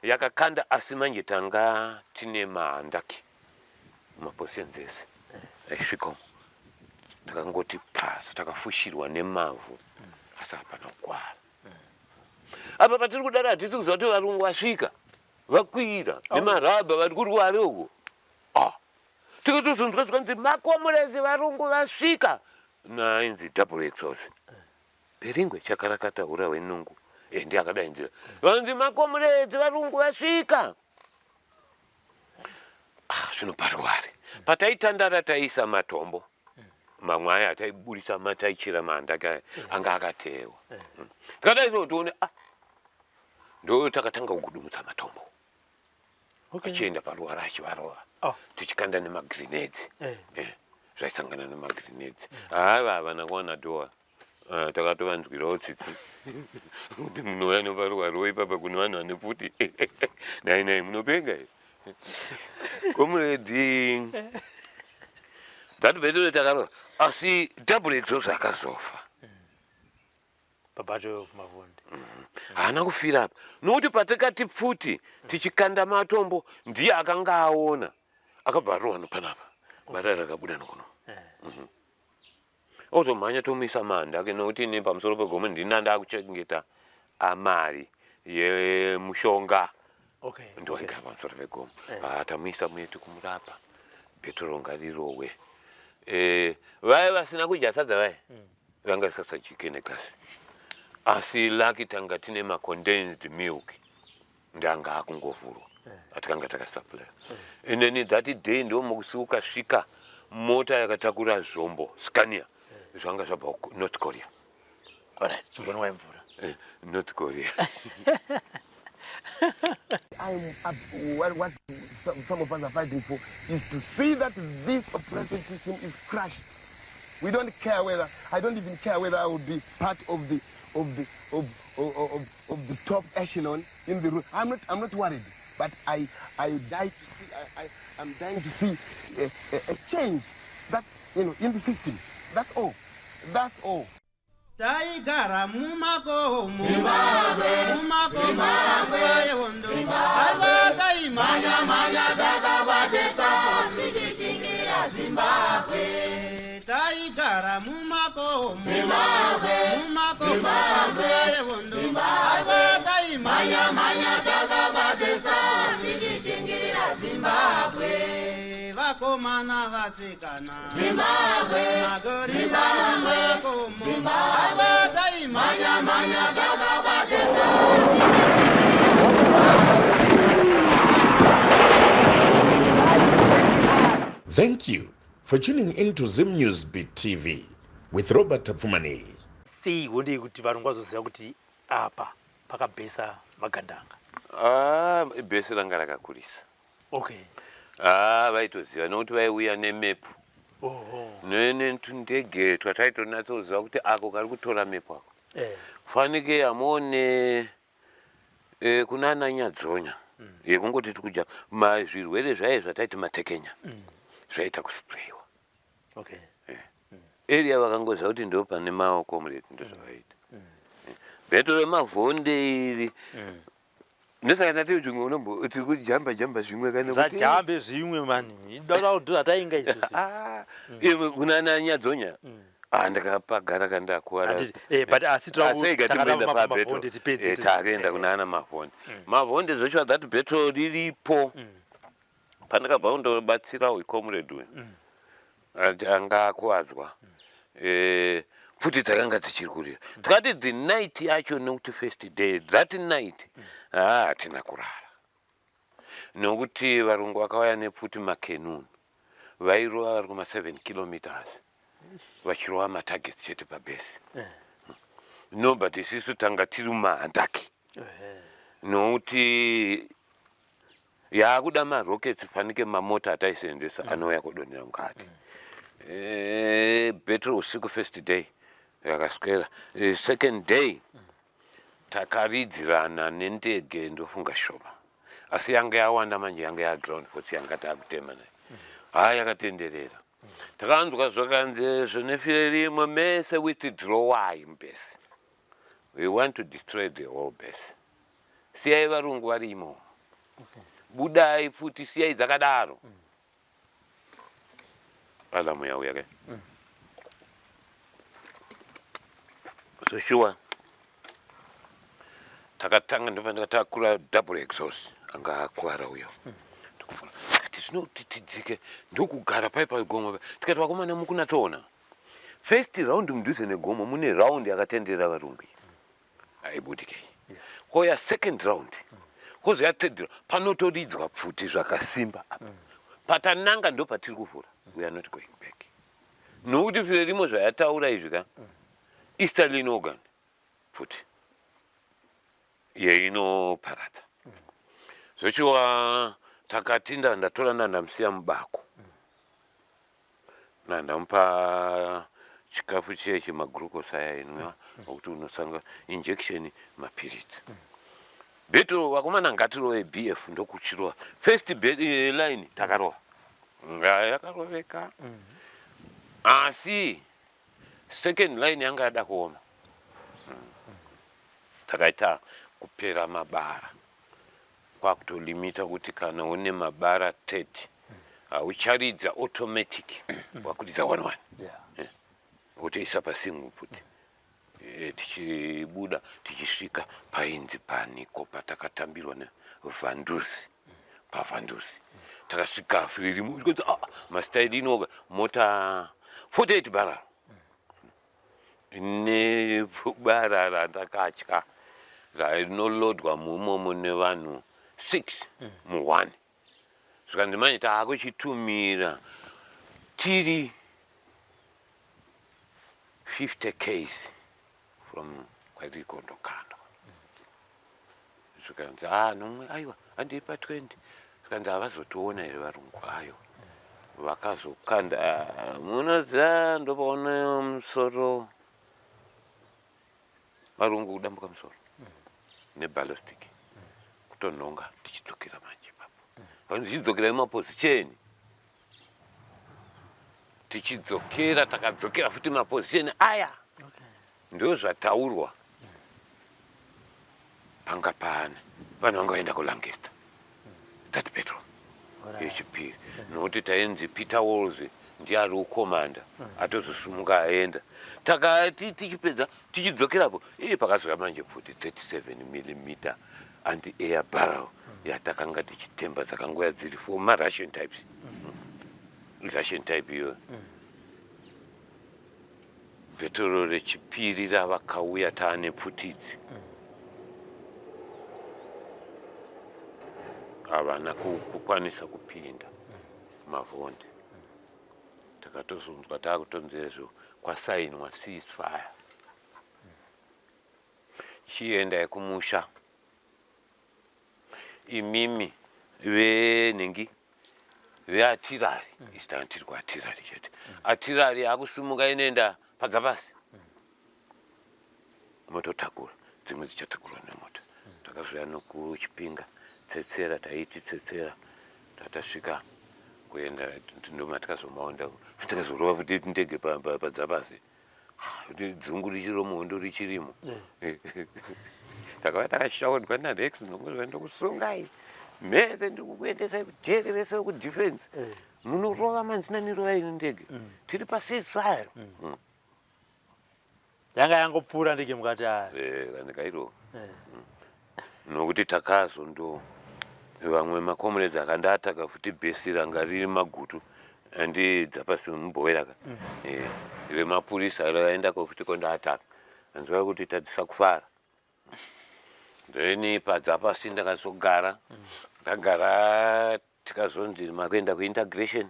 yakakanda asimanje tanga tine maandaki maposenzese aisvikomo takangoti pasa takafushirwa nemavhu asi hapana kugwara apa patiri kudara hatisi kuziva kuti varungu vasvika vakwira nemarabha vari kurware uko tikatozonzwa zvikanzi makomurezi varungu vasvika nainzi double exhaust peringwe chakarakata ura wenungu ndi akadainzira vanzi makomurezi varungu vasvika zvino parware pataitandara taisa matombo mamwe aya taiburisa mataichira maandaka anga akatewa tikadaizotione ndo takatanga kugudumutsa matombo achienda parwara achivarova tichikanda nemagrenades zvaisangana nemagrenades havana kuwana dhoa takatovanzwirawo tsitsi kuti munouya neparwaro ipapa kune vanhu vane pfuti nai munopenga komuredi dhatubetore takarova asi double exhaust akazofa pabattle of Mavonde haana kufira apa nokuti patakati pfuti tichikanda matombo ndiye akanga aona akabharwa nopanapa barara rakabuda nokuno ozomhanya tomuisa maandake nokuti ine pamusoro pegomo ndina ndakuchengeta amari yemushonga ndoigara pamusoro pegomo tamuisa muyetu kumurapa petro ngarirowe vai vasina kudya sadza vai ranga risasajike negasi asi laki tanga tine macondensed milk ndanga akungovhurwa atikanga takasupply and then that day ndo mukusi ukasvika mota yakatakura zvombo scania zvanga zvabva North Korea. Alright, chimbonwa mvura. North Korea. What some of us are fighting for is to see that this oppressive system is crushed. We don't care whether I don't even care whether I would be part of the top echelon in the room. I'm not worried, but I'm dying to see a change that in the system. That's all. That's all. Taigara mumako Zimbabwe Zimbabwe manya dakabatesa tichichingira Zimbabwe taigara mumako Zimbabwe manya dakabatesa tichichingira Zimbabwe vakomana vasikana Zimbabwe manya dakabatesa. Thank you for tuning in to Zim News Beat TV with Robert Tapfumani. Si wonde kuti varungu vazoziva kuti apa pakabhesa magandanga. Bhesi ranga rakakurisa. Okay. Vaitoziva nokuti vaiuya nemepu netundege twataitonatsoziva kuti ako kari kutora mepu ako fanike amone kunana nyadzonya yekungoti tikudya zvirwere zvaiye zvataiti matekenya zvaita kusprayiwa area vakangoziva kuti ndo pane maoko mureti ndozvavaita bheto remavhonde iri ndosaka ndati zvimwe unombo tiri kujamba zvimwe kana kuti zajambe zvimwe mani ndaura kuti atainga isusu kunana nyadzonya ndakapagara kandakuwara but asi takatoenda pabheto takaenda kunana mavhonde mavhonde zvochwa that bheto riripo pandakabva kundobatsirawo icomrade we anga akuwadzwa futi dzakanga dzichiri kurira tikati the night yacho nokuti first day that night hatina kurara nokuti varungu vakauya nepfuti makenuni vairova vari kuma7 kilometers vachirova matargets chete pabhesi no but isisu tanga tiri mumahandaki nokuti yaakuda marockets fanike mamota ataisenzesa anouya kudonhera mukati betro usiku first day yakaswera second day takaridzirana nendege ndofunga shoma asi yanga yawanda manje yanga yaground force yanga takutema nayo yakatenderera takanzwa zvakanzi zvonefire rimwe mese withdrawai mubhesi we want to destroy the whole base siyai varungu varimo. Budai futi siyai dzakadaro. Alamu yauya ke. So sure. Takatanga ndopanda takura double exhaust anga akwara uyo. Tinotidzike ndokugara paipa gomo tikati vakomana mukunatsoona first round mudhuze negomo mune round yakatendera varungu aibudike koya second round kozoya third round panotoridzwa pfuti zvakasimba patananga ndo patiri kuvhura we are not going back nokuti zvirimo zvayataura izvi ka easterly organ pfuti yeinoparadza zvochiwa takati ndatora ndandamusiya mubako nandamupa chikafu chechi maglucose aya inwa okuti unosanga injection mapiritsi beto vakomana ngatirove BF ndokuchirova first line takarova yakaroveka asi second line yanga yada kuoma takaita kupera mabara kwakutolimita kuti kana une mabara 30 ucharidza automatic wakuridza 1-1 utoisa pasingu futi tichibuda tichisvika painzi paniko patakatambirwa nevhandusi pavhandusi takasvika firirimu kuti mastaili inoga mota 48 barrel nebara randakatya rinolodwa mumomo nevanhu 6 mu1 zvikandimanya taakuchitumira tiri 50 k's from kwatiri kondokanda zvikanzi nomwe aiwa handipa 20 zvikanzi havazotoona here varungu ayo vakazokanda munoziva ndopaona musoro varungu kudambuka musoro neballistic kutonhonga tichidzokera manje ipapo tichidzokera mumaposition tichidzokera takadzokera futi maposition aya ndo zvataurwa panga pane vanhu vanga vaenda kulancaster that petrol yechipiri nokuti tainzi Peter Walls ndiye ari ukomanda atozosumuka aenda takati tichipedza tichidzokerapo pakasvika manje futi 37mm anti-air barrel yatakanga tichitemba dzakangoya dziri 4 ma-Russian types Russian type iyo vetoro rechipiri ravakauya taane pfutidzi havana kukwanisa kupinda Mavonde takatozunzwa taakutonzerezvo kwasainwa ceasefire chiendai kumusha imimi venhengi veatirari isitanga tiri kuatirari chete atirari akusumuka inoenda padzapasi mototakura dzimwe dzichatakurwa nemoto takazoya nokuchipinga tsetsera taiti tsetsera tatasvika kuenda ndoma tikazomaonda tikazorova futi ndege padzapasi dzungu richiromondo richirimo takava takashaurwa narex ndokusungai mhese ndikukuendesai kujeri vese vekudefense munorova manzina nirova ine ndege tiri paceasefire yanga yangopfuura ndege mukati kandikairova nokuti takazondo vamwe makomrades akandataka futi bhesi ranga riri magutu andidzapasi mubhoweraka remapurisa raendako futi kondaataka anziva kuti tadzisa kufara then padzapasi ndakazogara ndagara tikazonzi makuenda kuintegration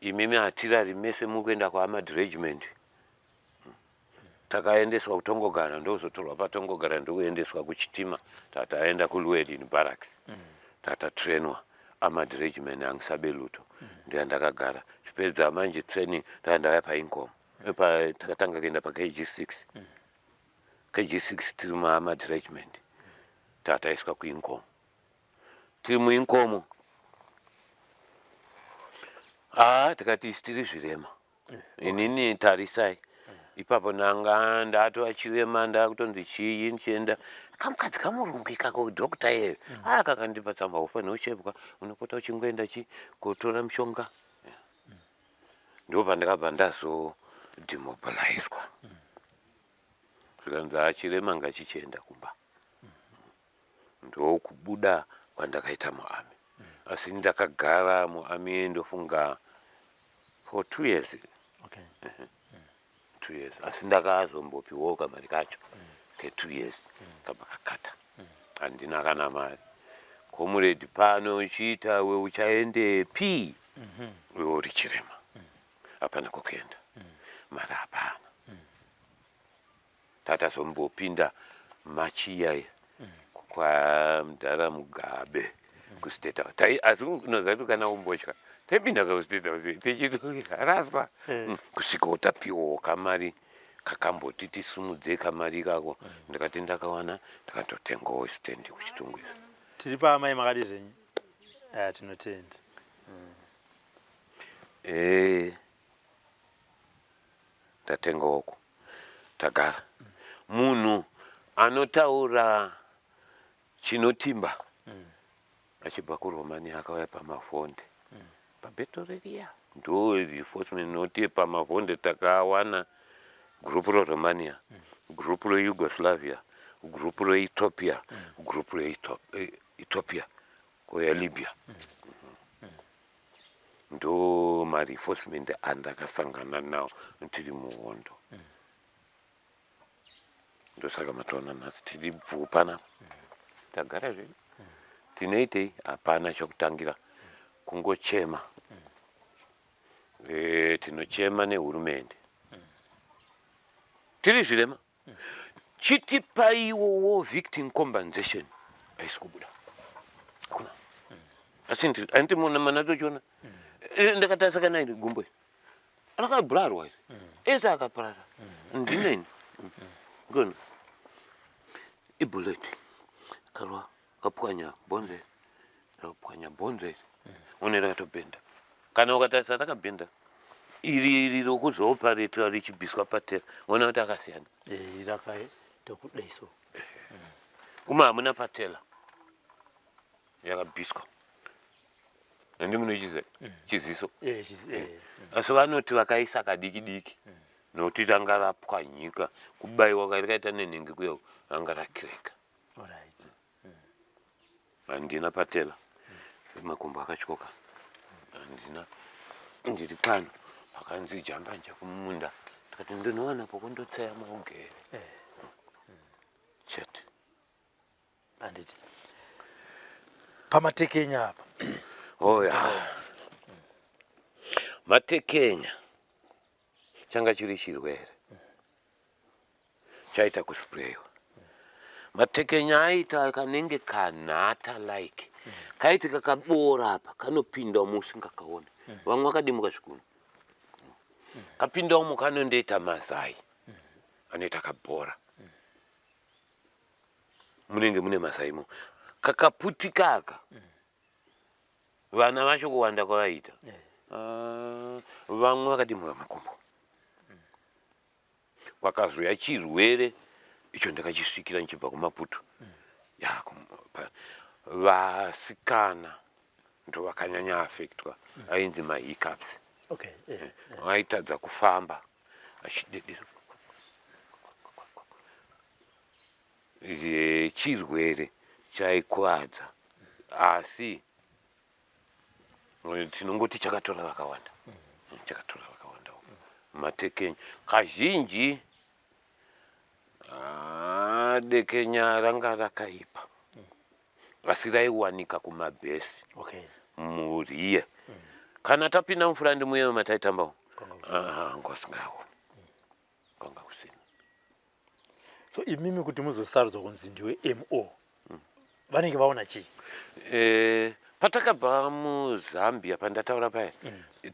imimi atirari mese mukuenda kuarmored regiment takaendeswa kutongogara ndozotorwa patongogara ndokuendeswa kuchitima tataenda kuLwelini barracks tatatrainwa armored regiment angisabeluto ndiyandakagara zvipedza manje training ndandaya painkom takatanga kuenda paKG6 KG6 tiri muarmored regiment tataiswa kuinkom tiri muinkomo tikati isi tiri zvirema inini tarisai ipapo nanga ndatova chirema ndakutonzi chii nichienda kamukadzi kamurungu ikako dhokta ere akakandipa tsamba ufanira uchepwa unopota uchingoenda kotora mushonga. Ndo pandakabva ndazodemobilizwa zvikanzi achirema ngachichienda kumba. Ndokubuda kwandakaita muami, asi ndakagara muami ndofunga for 2 years. Okay. 2 years asi ndakazombopiwawo kamari kacho ke2 years kabva kakata. Handina kana mari. Comrade pano uchiita we uchaendepi wewe uri chirema hapana kukuenda mari hapana. Tatazombopinda machiya kwa Mdara Mugabe kustate house. Asi unozati kana umbotya taipinda kustate house tichiharaswa kusvika utapiwawo kamari kakamboti tisumudze kamari kako. Ndakati ndakawana ndakatotengawo stand kuchitungwiza. Tiri paamai makati zvenyu tinotenda. Ndatengawo tagara. Munhu anotaura chinotimba achibva kuRomania akauya paMavonde paBetoreriya ndo reinforcement noti paMavonde takawana gurupu reRomania, gurupu reYugoslavia, gurupu reEthiopia, gurupu reEthiopia koya Libya. Ndo mareinforcement andakasangana nawo tiri muhondo. Ndosaka matona nhasi tiri bvupana tagara zvedu tinoitei hapana chokutangira kungochema. Tinochema nehurumende tiri zvirema chitipaiwowo victim compensation haisi kubuda hakuna. Asi handiti mana tochiona ndakatarisa naini gumbo rakabhurarwa iri ese akaparara ndineni ngona ibullet karwa kapwanya bonze rapwanya bonze unera katobenda kana ukatarisa rakabenda iri rokuzopareta richibviswa patera ona kuti akasiyana rakatokudaiso uma hamuna patela yakabviswa andi munochiziva chiziso. Asi vanoti vakaisa kadiki diki nokuti ranga rapwanyika kubayiwa karikaita nenhenge kuya ranga rakireka. Handina patela makumbo akatyoka. Handina ndiri pano pakanzi jambanja kumunda ndikati ndinowana pokundotsaya maugere chete. Handiti pamatekenya apa oya matekenya changa chiri chirwere chaita kusprayiwa. Matekenya aita kanenge kanhata like kaiti kakabora apa kanopinda musingakaoni. Vamwe vakadimuka zvikuru kapinda umo kanondoita mazai anoita kabhora munenge mune masaimo kakaputika aka vana vacho kuwanda kwavaita vamwe vakadimuka makumbo. Kwakazoya chirwere icho ndakachisvikira nchibva kuMaputo vasikana ndo vakanyanya affectwa ainzi mahiccups. Vaitadza kufamba achidedera chirwere chaikuwadza asi tinongoti chakatora vakawanda matekenya kazhinji dekenya ranga rakaipa asi raiwanika kumabhesi muriye kana tapinda mvura ndimuye mataitambawo ngosingaoni kwanga kusina. So imimi kuti muzosarudzwa kunzi ndiwe MO vanenge vaona chii? Patakabva muZambia pandataura paya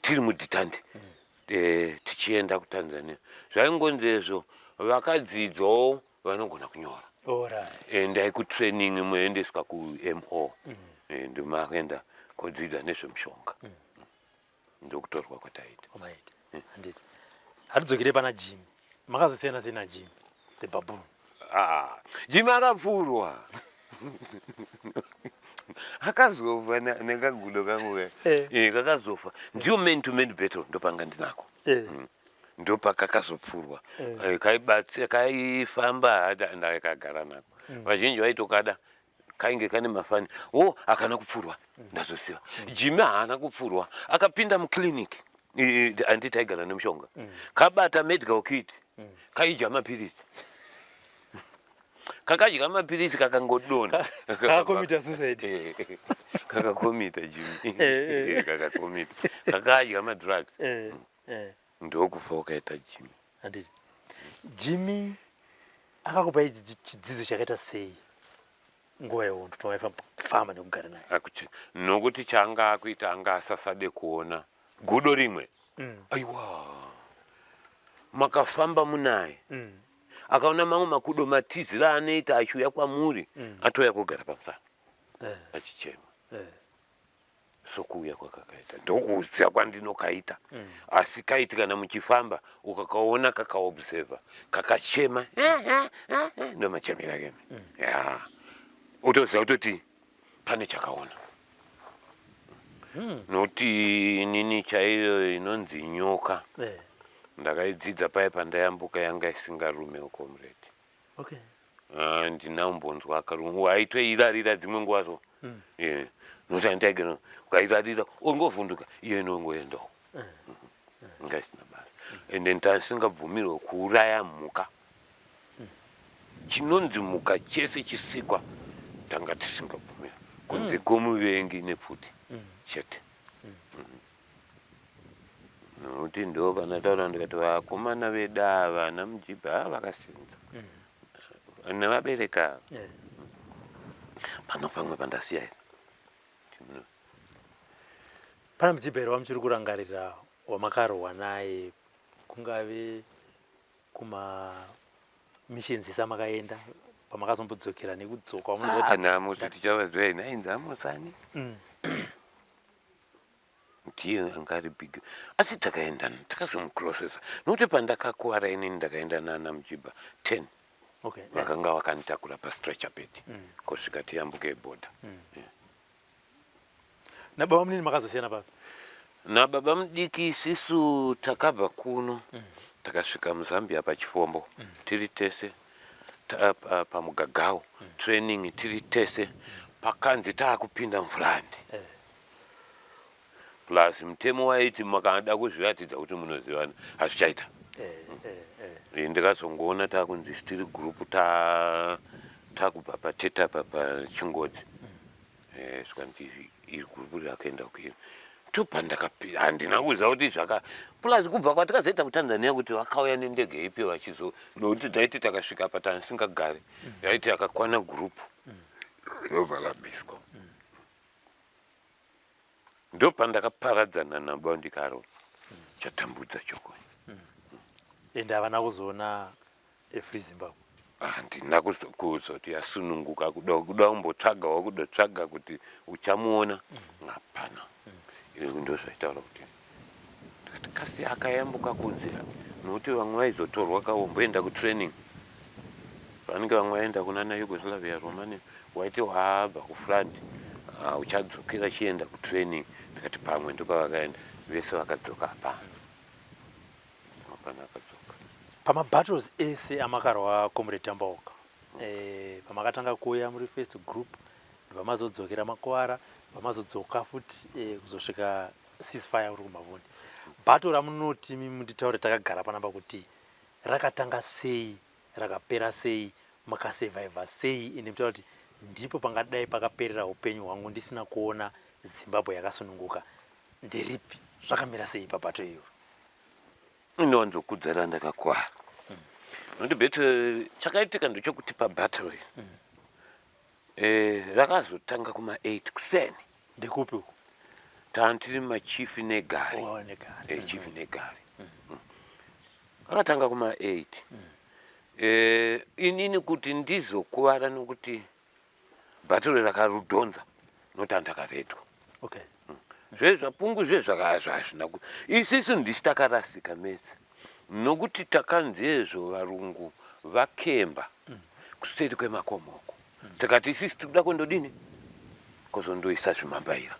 tiri mudhitande tichienda kuTanzania zvaingonzi izvo vakadzidzawo vanogona kunyora. Ndaikutraining muendeswa kuMO ndimakaenda kodzidza nezvemushonga ndokutorwa kwataita. Handiti hatidzokere pana gym makazosiyana sei na gym the baboon? Jimmy akapfurwa. Akazofa nekagudo kangu kakazofa. Ndiyo man to man battle ndopanga ndinako. Ndopakakazopfurwa. Kaibatsira kaifamba ndakagara nako. Vazhinji vaitokada kainge kane mafani. Akana kupfurwa. Ndazoziva. Jimmy haana kupfurwa. Akapinda mukliniki. Anditi aigara nemushonga. Kabata medical kit. Kaidya mapirisi. Kakadya mapirisi kakangodonha. Kakakomita suicide. Kakakomita Jimmy. Kakakomita. Kakadya madrugs. Ndokufa ukaita Jimmy. Anditi. Jimmy akakupa chidzidzo chakaita sei? Nguva yondo tomaifamba nekugara naye. Akuti nokuti changa akuita anga asasade kuona gudo rimwe. Aiwa. Makafamba munaye. Akaona mamwe makudo matizi raanoita achiuya kwamuri atoya kugara pamusana. Achichema. Sokuuya kwakakaita. Ndokuziva kwandinokaita. Asi kaiti kana muchifamba ukakaona kakaobserva kakachema ndomachemera keme. Utoziva utoti pane chakaona. Noti nini chaiyo inonzi nyoka. Ndakaidzidza paya pandayambuka yanga isingarume comrade. Okay. Ndinaumbonzwa akarungu aitoirarira dzimwe nguvazo. Noti andaigena ukairarira ungovhunduka iyo inongoendawo. Nga isina basa. Ende ndasingabvumirwe kuuraya mhuka. Chinonzi mhuka chese chisikwa tanga tisingabvumirwe. Kunze kwomuvengi nepfuti chete. Nokuti ndo vanataura ndikati vakomana vedu ava namujibha vakasenza. Nevabereka pano pamwe pandasiya here. Pana mujibha here wamuchiri kurangarira wamakarohwa naye kungave kuma missions samakaenda pamakazombodzokera nekudzoka wamunozoti namusi tichavaziva inainzi Amosani. Ndiye angari big. Asi takaenda takazomucrossesa. Nokuti pandakakuwara inini ndakaenda nana mujibha 10. Okay. Vakanga vakanitakura pastretcher bed. Kusvika tiyambuke border. Nababa munini makazosiyana papi? Nababa mudiki isisu takabva kuno. Takasvika muZambia pachifombo. Tiri tese. Pamugagao. Training tiri tese. Pakanzi taakupinda mvurandi. Plus mutemo waiti makada kuzviratidza kuti munozivana hazvichaita. Ndikazongoona takunzi stiri group takubva pateta pachingodzi. Zvikanzi iri group rakaenda kuiri. Topandakapira handina kuziva kuti zvaka plus kubva kwatakazoita kuTanzania kuti vakauya nendege ipi vachizo nokuti taiti takasvika patanisingagare yaiti yakakwana group yobva labiswa. Ndo pandakaparadzana nabo ndikaro chatambudza choko. Ende havana kuzoona eFree Zimbabwe. Handina kuzoti yasununguka kuda umbotsvagawo kudotsvaga kuti uchamuona hapana. Ndo zvaitaura kuti ndikati kasi akayambuka kunzira nokuti vamwe vaizotorwa kaomboenda kutraining. Vanenge vamwe vaenda kunana Yugoslavia Romania waiti waabva kufront uchadzokera chienda kutraining. Ndikati pamwe ndokavakaenda vese vakadzoka hapana. Akadzoka. Pamabattles ese amakarwa comrade Tambaoga. Pamakatanga kuuya muri first group vamazodzokera makwara vamazodzoka futi kuzosvika ceasefire uri kuMavonde. Battle ramunoti munditaure takagara panapa kuti rakatanga sei, rakapera sei, makasurviva sei, ende mutaura kuti ndipo pangadai pakaperera upenyu hwangu ndisina kuona Zimbabwe yakasununguka. Nderipi zvakamira sei pabattle iyo? Inonzokudzara ndakakwara. Nokuti battle chakaitika ndechokuti pabattle rakazotanga kuma8 kuseni. Ndekupi uko? Tantiri machief negari. Chief negari. Akatanga kuma8. Inini kuti ndizokuwara nokuti battle rakarudhonza nokuti andakaredwa. Okay. Zvezvapungu zvezvakazvazvina isisu ndisi takarasika mese nokuti takanzi ezvo varungu vakemba kuseri kwemakomoko takati isisi tikuda kundodini kozondoisa zvimambaira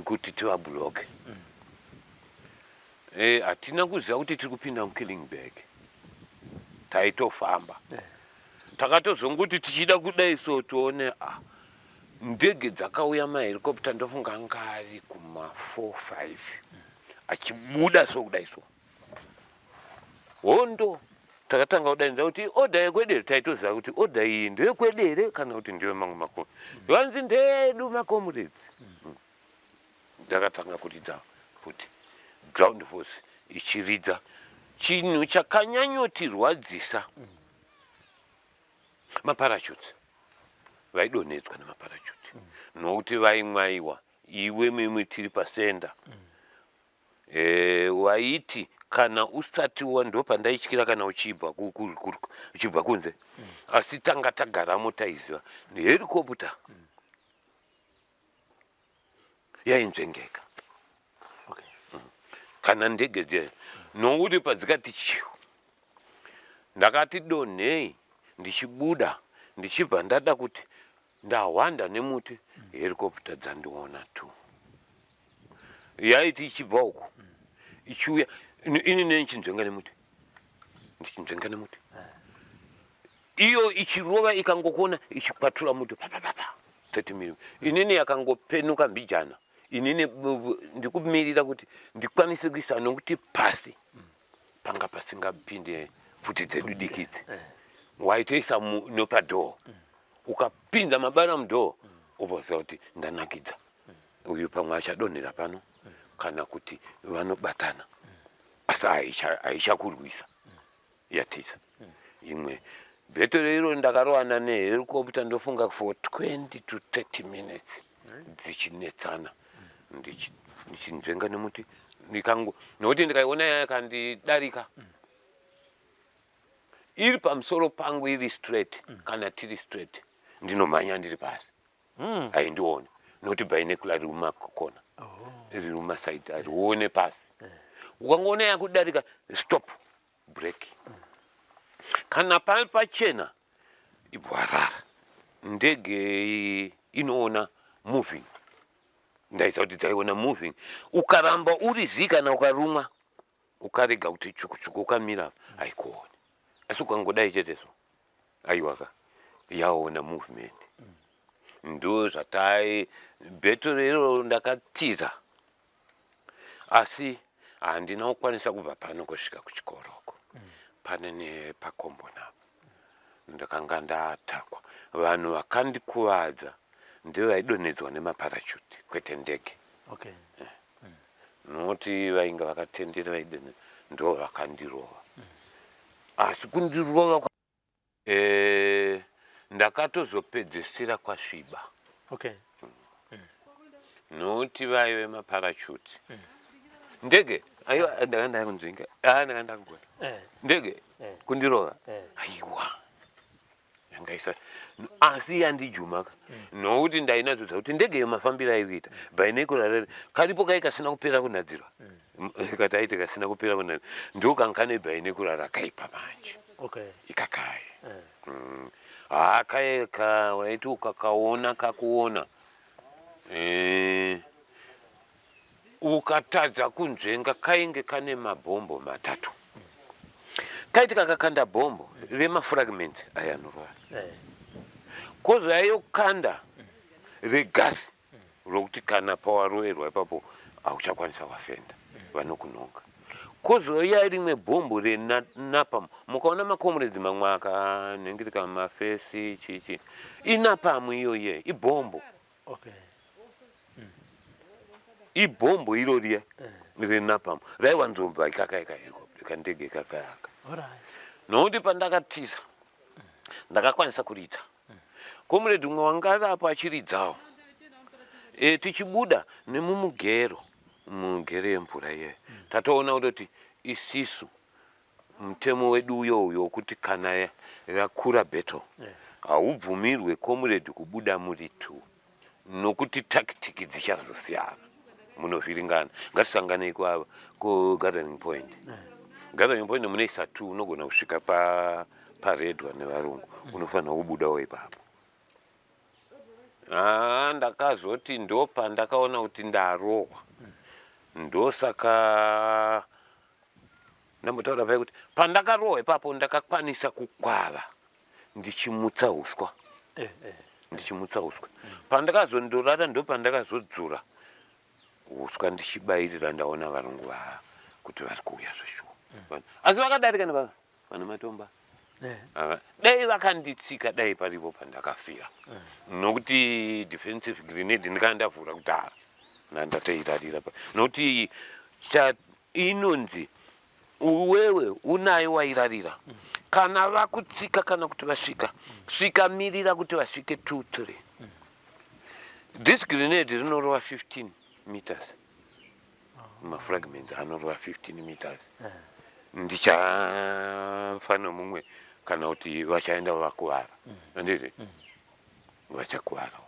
kuti tivabhuloke hatina kuziva kuti tiri kupinda mukillingburg taitofamba takatozonguti tichida kudai so tione ndege dzakauya mahelicopter ndofunga ngari kuma 4-5 achibuda so kudai so hondo takatanga kudainza kuti oda yekwedere taitoziva kuti oda iyi ndeyekwedere kana kuti ndiyo mamwe makomo vanzi ndedu makomrades ndakatanga kuridza futi ground force ichiridza chinhu chakanyanyotirwadzisa maparachutes vaidonhedzwa nemaparachute nokuti vaimwaiwa iwe mimwe tiri pasenda waiti kana usati ndo pandaityira kana uchibva kunze asi tanga tagaramo taiziva nehelicopter yainzvengeka kana ndege dze nokuti padzikati chiu ndakati donhei ndichibuda ndichibva ndada kuti ndahwanda nemuti helicopter dzandiona tu yaiti ichibva uku ichiuya ini nenchinzvenga nemuti ndichinzvenga nemuti iyo ichirova ikangokuona ichikwatura muti 30 mm inini yakangopenuka mbijana inini ndikumirira kuti ndikwanise kuisa nokuti pasi panga pasingapinde futi dzedu dikidzi waitoisa nopadhoo ukapinza mabara mudhoo uboziva kuti ndanakidza uyu pamwe achadonhera pano kana kuti vanobatana asi aichakurwisa yatiza imwe bheto iro ndakarowana nehelicopter ndofunga for 20 to 30 minutes dzichinetsana ndichinzvenga nemuti nokuti ndikaiona yakandidarika iri pamusoro pangu iri straight kana tiri straight ndinomhanya ndiri pasi haindione nokuti binocular riri mumakona riri mumasaidi harione pasi ukangoona yakudarika stop break kana pari pachena ibwarara ndege inoona moving ndaisa kuti dzaiona moving ukaramba uri zii kana ukarumwa ukarega kuti chukuchuku ukamira haikuone asi ukangodai cheteso aiwaka yaona movement ndo zvatai bheto rero ndakatiza asi handina kukwanisa kubva pano kusvika kuchikoroko pane nepakombo napo ndakanga ndatakwa vanhu vakandikuvadza ndevaidonhedzwa nemaparachute kwete ndege nokuti vainga vakatendera vaidonhedza ndo vakandirova asi kundirova ndakatozopedzesera kwasviba nokuti vaive maparachute ndege aiwa ndakandakunzvinga ndakandakugona ndege kundirova aiwa yangaisa asi yandijumaka nokuti ndainadzodza kuti ndege yemafambiro aikuita binocular karipo kai kasina kupera kunadzirwa kati aite kasina kupera kunadzirwa ndokangane binocular rakaipa manje ikakaye kaeka waiti ukakaona kakuona ukatadza kunzvenga kainge kane mabhombo matatu kaiti kakakanda bhombo remafragment ayanorwara kozvaiyokanda regasi rokuti kana pawaroerwa ipapo hauchakwanisa wafenda vanokunonga kozoya rimwe bhombo renapam mukaona makomredzi mamwe akanhengirika mafesi chichi inapam iyoye ibhombo ibhombo iroriya renapam raiwanzobva ikakaika kandege ikakayaka nokuti pandakatiza ndakakwanisa kuridza komredi umwe wanga apo achiridzawo tichibuda nemumugero yemvura iyeyo tatoona kuti isisu mutemo wedu uyo kuti kana yakura bheto haubvumirwe komredi kubuda muri 2 nokuti tactic dzichazosiyana munovhiringana ngatisanganei kugardening point gardening point munoisa 2 unogona kusvika paredwa nevarungu unofanira kubudawo ipapo. Ndakazoti ndopa ndakaona kuti ndarohwa. Ndosaka ndambotaura pai kuti pandakarohwa ipapo ndakakwanisa kukwava ndichimutsa uswa. Ndichimutsa uswa. Pandakazondorara ndopandakazodzura uswa ndichibairira ndaona varungu kuti vari kuuya zveshuwa. Asi vakadarika nebava vana matomba. Dai vakanditsika dai paripo pandakafira. Nokuti defensive grenade ndikandavhura kudhara. Nandateirarira pa. Nokuti inonzi wewe unayo wairarira. Kana vakutsika kana kuti vasvika. Svika mirira kuti vasvike 2-3. This grenade rinorova 15 meters. Mafragments anorova 15 meters. Ndichafana mumwe kana kuti vachaenda vakuvara. Ndiri vachakuvara.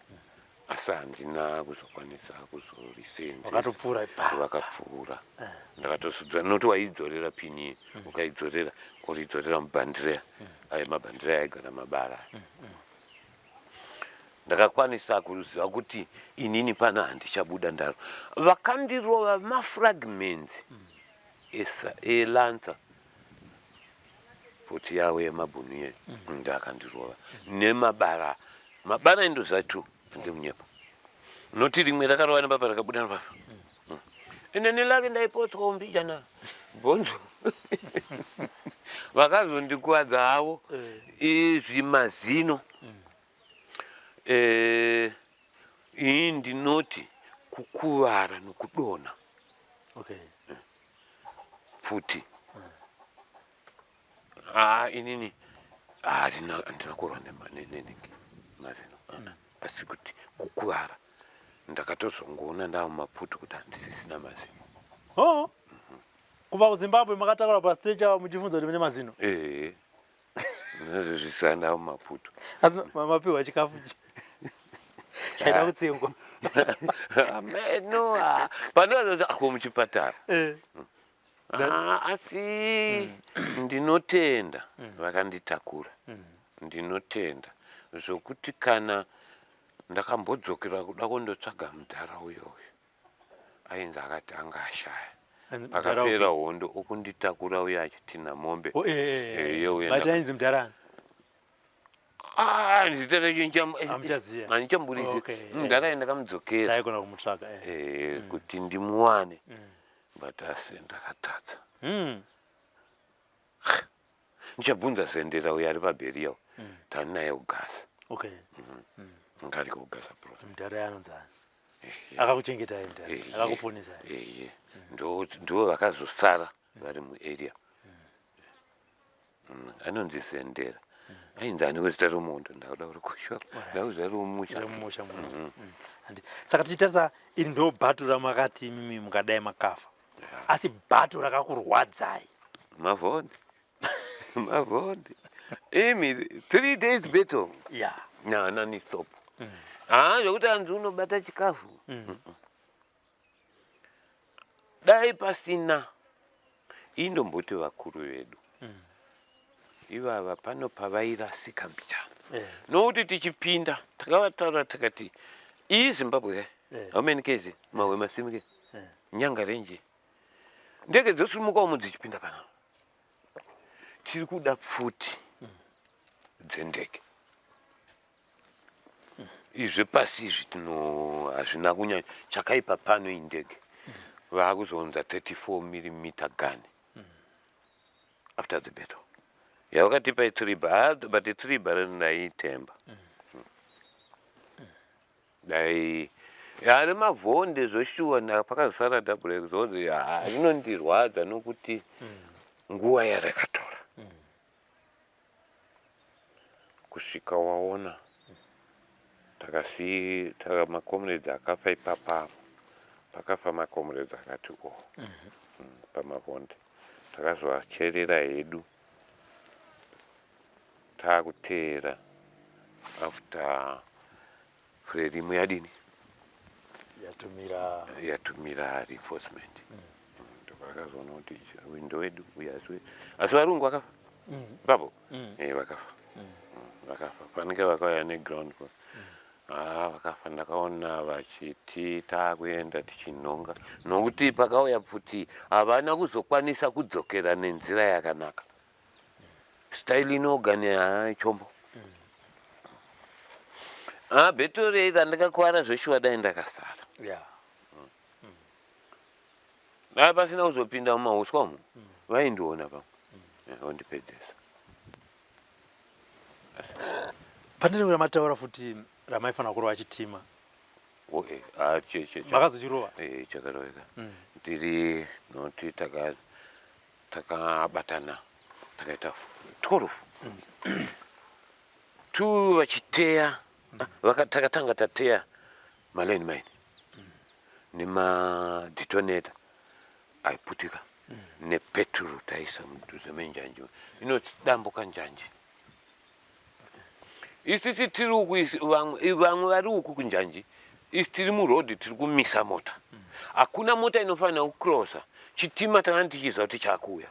Asi handina kuzokwanisa kuzorisenzesa. Vakapfuura. Ndakatosudzwa noti waidzorera pini ukaidzorera uridzorera mubhandireya. Ayo mabhandireya aigara mabara. Ndakakwanisa kuziva kuti inini pana handichabuda ndaro. Vakandirova mafragments elanza poti yawe yemabhunu yedu ndakandirova nemabara. Mabara indozatu ndimunyepa. Noti rimwe rakarova nebaba rakabuda nebaba. Inini lake ndaipotswa umbijana bhonzo. Vakazondikuwadza havo zvimazino. Iyi ndinoti kukuvara nokudonha. Futi. Inini handina kurwa nemazino. Asi kuti kukuvara ndakatozongoona ndava mumaputo kuti handisisina mazino. Kubva kuZimbabwe makataura pastrecha muchibvunza kuti mune mazino. Nazvo zvisina ndava mumaputo. Asi mapiwa chikafu chaida kutsengwa. No, panozozi ako muchipatara. Asi ndinotenda vakanditakura. Ndinotenda zvokuti kana ndakambodzokera kuda kundotsvaga mudhara uyoyo ainzi akati anga ashaya. Pakapera hondo okunditakura uya achitina mombe. Ainzi mudharani. Handichamburisi. Mudhara ndakamudzokera. Taigona kumutsvaga. Kuti ndimuwane. But asi ndakatadza. Ndichabvunza sendera uya ari pabheriya. Tandinaye kugasa. Ngari kugasa bro. Mudhara yanonzana. Akakuchengetai mudhara. Akakuponesa. Ndo vakazosara vari muarea. Anonzi sendera. Ainzi ane wezita romuhondo ndakuda kuri kushwa. Ndauza romusha. Saka tichitarisa iri ndo bhato ramakati mimi mukadai makafa. Asi bhato rakakurwadzai. Mavonde. Mavonde. Imi 3 days battle. Nani stop. Zvokuti hanzi unobata chikafu. Dai pasina indomboti vakuru vedu. Ivava pano pavairasika mbichana. Nokuti tichipinda takavataura takati iyi Zimbabwe how many kezi mawe masimu kezi nyanga renje ndege dzosumuka umu dzichipinda panapa. Tiri kuda pfuti dzendege. Izve pasi izvi hazvina kunyanya. Chakaipa pano indege vakuzonza 34mm gun after the battle. Yavakatipa 3 bar, but 3 bar ndaitemba. Dai yari Mavonde zvoshuwa napakazara double exhaust inondirwadza nokuti nguva yarakatora. Kusvika waona taka makomrades akafa ipapa. Pakafa makomrades akati paMavonde. Takazovacherera hedu. Takuteera after Frelimo yadini yatumira reinforcement. Ndokakazoona kuti windo wedu uyazwe. Asi varungu vakafa. babo vakafa vakafa panenge vakauya neground vakafa. Ndakaona vachiti takuenda tichinhonga nokuti pakauya pfuti havana kuzokwanisa kudzokera nenzira yakanaka. Style inoga chombo bhetori randakakwara zveshuwa dai ndakasara dai pasina kuzopinda mumauswa umu vaindiona pamwe ondipedzesa. Pandinenge mataura futi ramaifanira kurova chitima makazochirova chakaroveka tiri noti takabatana takaita 12 tu vachiteya takatanga tateya maleni maini nemadetonator aiputika nepetro taisa mudhuze menjanji inotidambuka njanji. Isisi tiri vamwe vari uku kunjanji isi tiri murodhi tiri kumisa mota. Hakuna mota inofanira kukrosa chitima takanga tichiziva kuti chakuuya.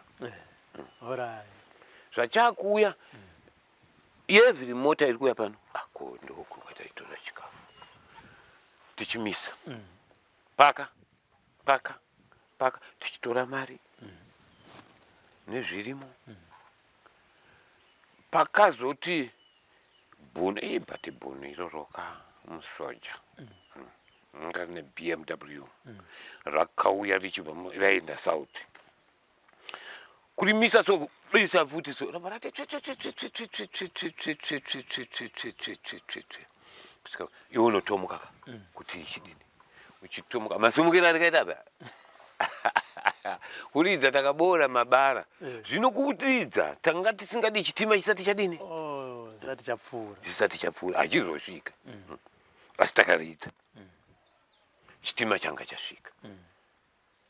Zvachakuuya every mota iri kuuya pano ako ndoku kwataitora chikafu tichimisa paka tichitora mari nezvirimo pakazoti bhuni bhati bhuni iroroka musoja nga neBMW rakauya richibva raenda south kurimisa so bisa futi so rabarate iwe unotomuka kuti ichidini uchitomuka masumukira rikaita ba kuridza takabora mabara zvinokuudza tanga tisingadi chitima chisati chadini chisati chapfuura hachizosvika asi takaridza chitima changa chasvika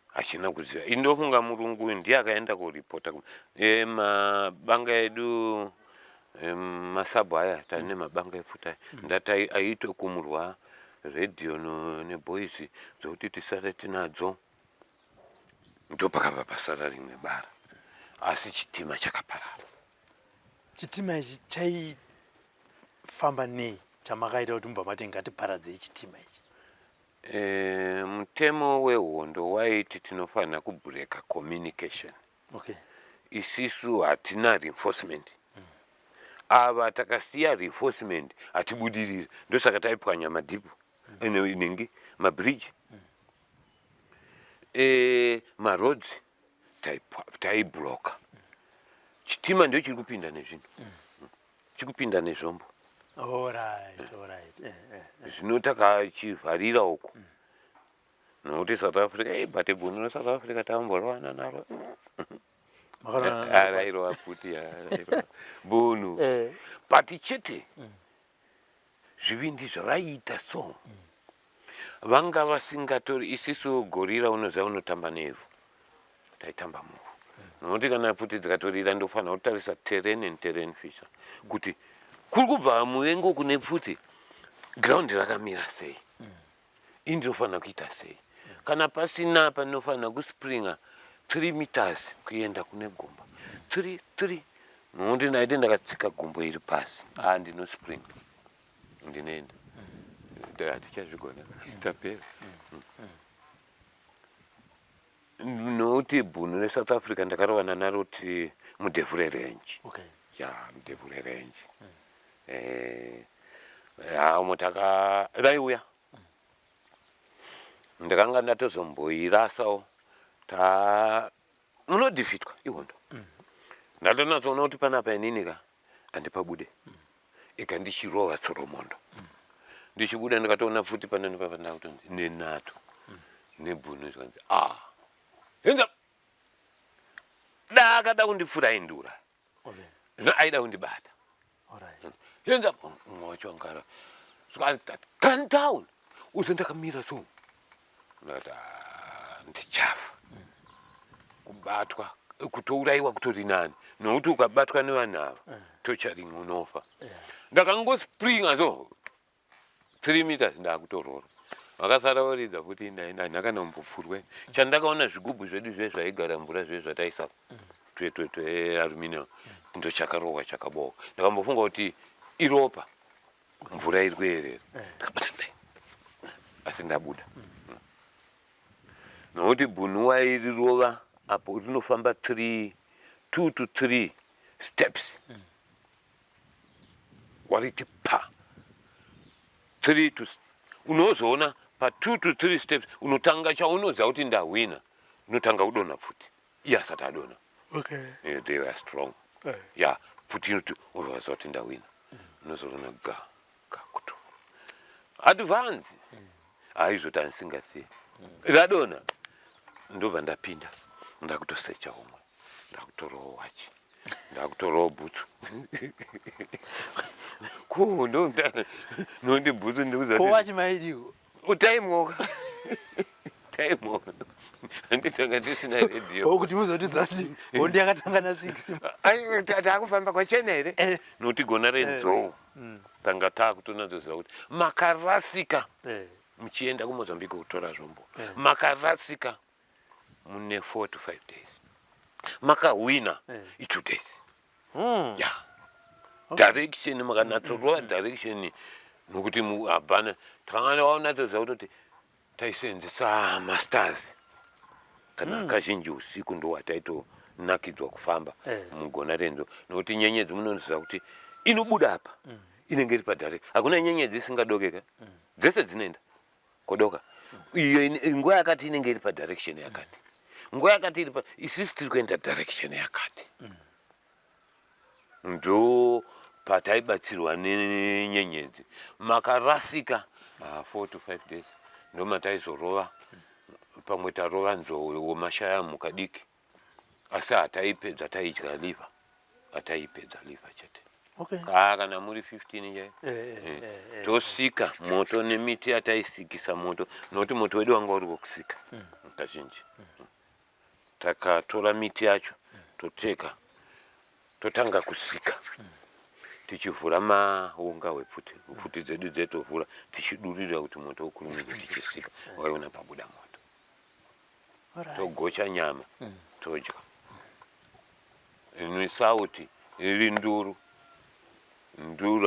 hachina kuziva. Indofunga murungu ndiye akaenda kuripota mabanga edu masabu aya tane mabanga efuta ndati aitokumurwa radio neboys dzokuti tisare tinadzo ndopakabva pasara rimwe bara asi chitima chakaparara. Chitima ichi chaifamba nei chamakaita kuti mubva mati ngatiparadzei chitima ichi? Mutemo wehondo waiti tinofanira kubreka communication. Isisu hatina reinforcement. Ava takasiya reinforcement hatibudiriri ndosaka taipwanya madhipu inenge mabridge maroads taibloka. Chitima ndio chiri kupinda nezvinhu chikupinda nezvombo zvino takachivharira uku nokuti South Africa bhate bhunu reSouth Africa tamborwana naro arairova futi bhunu but chete zvivindi zvavaiita so vanga vasingatori. Isisu gorira unoziva unotamba nevhu taitamba muvhu nokuti kana futi dzikatorira ndofanira kutarisa terrain and terrain feature kuti kuri kubva muvengo kune pfuti ground rakamira sei indinofanira kuita sei kana pasina panofanira kuspringa 3 meters kuenda kune gomba 3 nokuti naite ndakatsika gombo iri pasi ndinospringa ndinoenda hatichazvigona tapera nokuti bhunu reSouth Africa ndakarovana naro ti mudevhure range mudevhure range motaka raiuya ndakanga ndatozomboirasawo munodhifitwa ihondo ndatonatsoona kuti panapa ininika handipabude ikandichirova tsoromondo ndichibuda ndikatoona futi panani papanda kutonzi neNATO nebhunu zvikanzi henza dakada kundipfura indura aida kundibata henza mwacho angara gun down uze ndakamira so ndakati ndichafa kubatwa kutouraiwa kutori nani nokuti ukabatwa nevanhu ava tocharing unofa. Ndakangospringa so 3 meters ndakutorora vakasara varidza kuti ndakanombopfurwe chandakaona zvigubhu zvedu zvezvaigara mvura zvezvataisapo aluminium ndo chakarowa chakaboka ndakambofunga kuti iropa mvura iri kuyerera ndakabata dai asi ndabuda nokuti bhunuwa iri rova apo rinofamba 2 to 3 steps wariti pa 3 to unozoona pa 2 to 3 steps unotanga chaunoziva kuti ndahwina unotanga kudonha futi iye asati adonha. They were strong. Yeah, futi inoti unoziva kuti ndahwina unozoona gakuto advance aizoti andisingasiye radonha ndobva ndapinda ndakutosecha umwe ndakutorawo wachi ndakutorawo bhutsu nondi bhutsu ndikuzawachi maidiko utaimoka taimoka anditanga ndisina radio kuti muzotidza kuti hondi yakatanga na 6 taakufamba kwachena here noti gona renzou tanga taakutonazoziva kuti makarasika muchienda kumozambique kutora zvombo makarasika mune 4 to 5 days makahwina i2 days yeah. Direction makanatsorova direction nokuti muabhana takangana waunatsoziva kutoti taisenzesa masters kana kazhinji usiku ndo wataitonakidzwa kufamba mugona renzo nokuti nyenyedzi munoziva kuti inobuda apa inenge iri padirect hakuna nyenyedzi isingadokeka dzese dzinoenda kodoka iyo nguva yakati inenge iri padirection yakati nguva yakati iri isisi tiri kuenda direction yakati ndo pataibatsirwa nenyenyedzi makarasika 4 to 5 days ndo mataizorova pamwe tarova nzou wemashaya mukadiki asi hataipedza taidya liver hataipedza liver chete kana muri 15 chai tosika moto nemiti ataisikisa moto nokuti moto wedu wanga uri wokusika kazhinji takatora miti yacho toteka totanga kusika tichivhura maunga hwepfuti dzedu dzetovhura tichidurira kuti moto ukurumidze tichisika waiona pabuda moto togocha nyama todya sauti iri nduru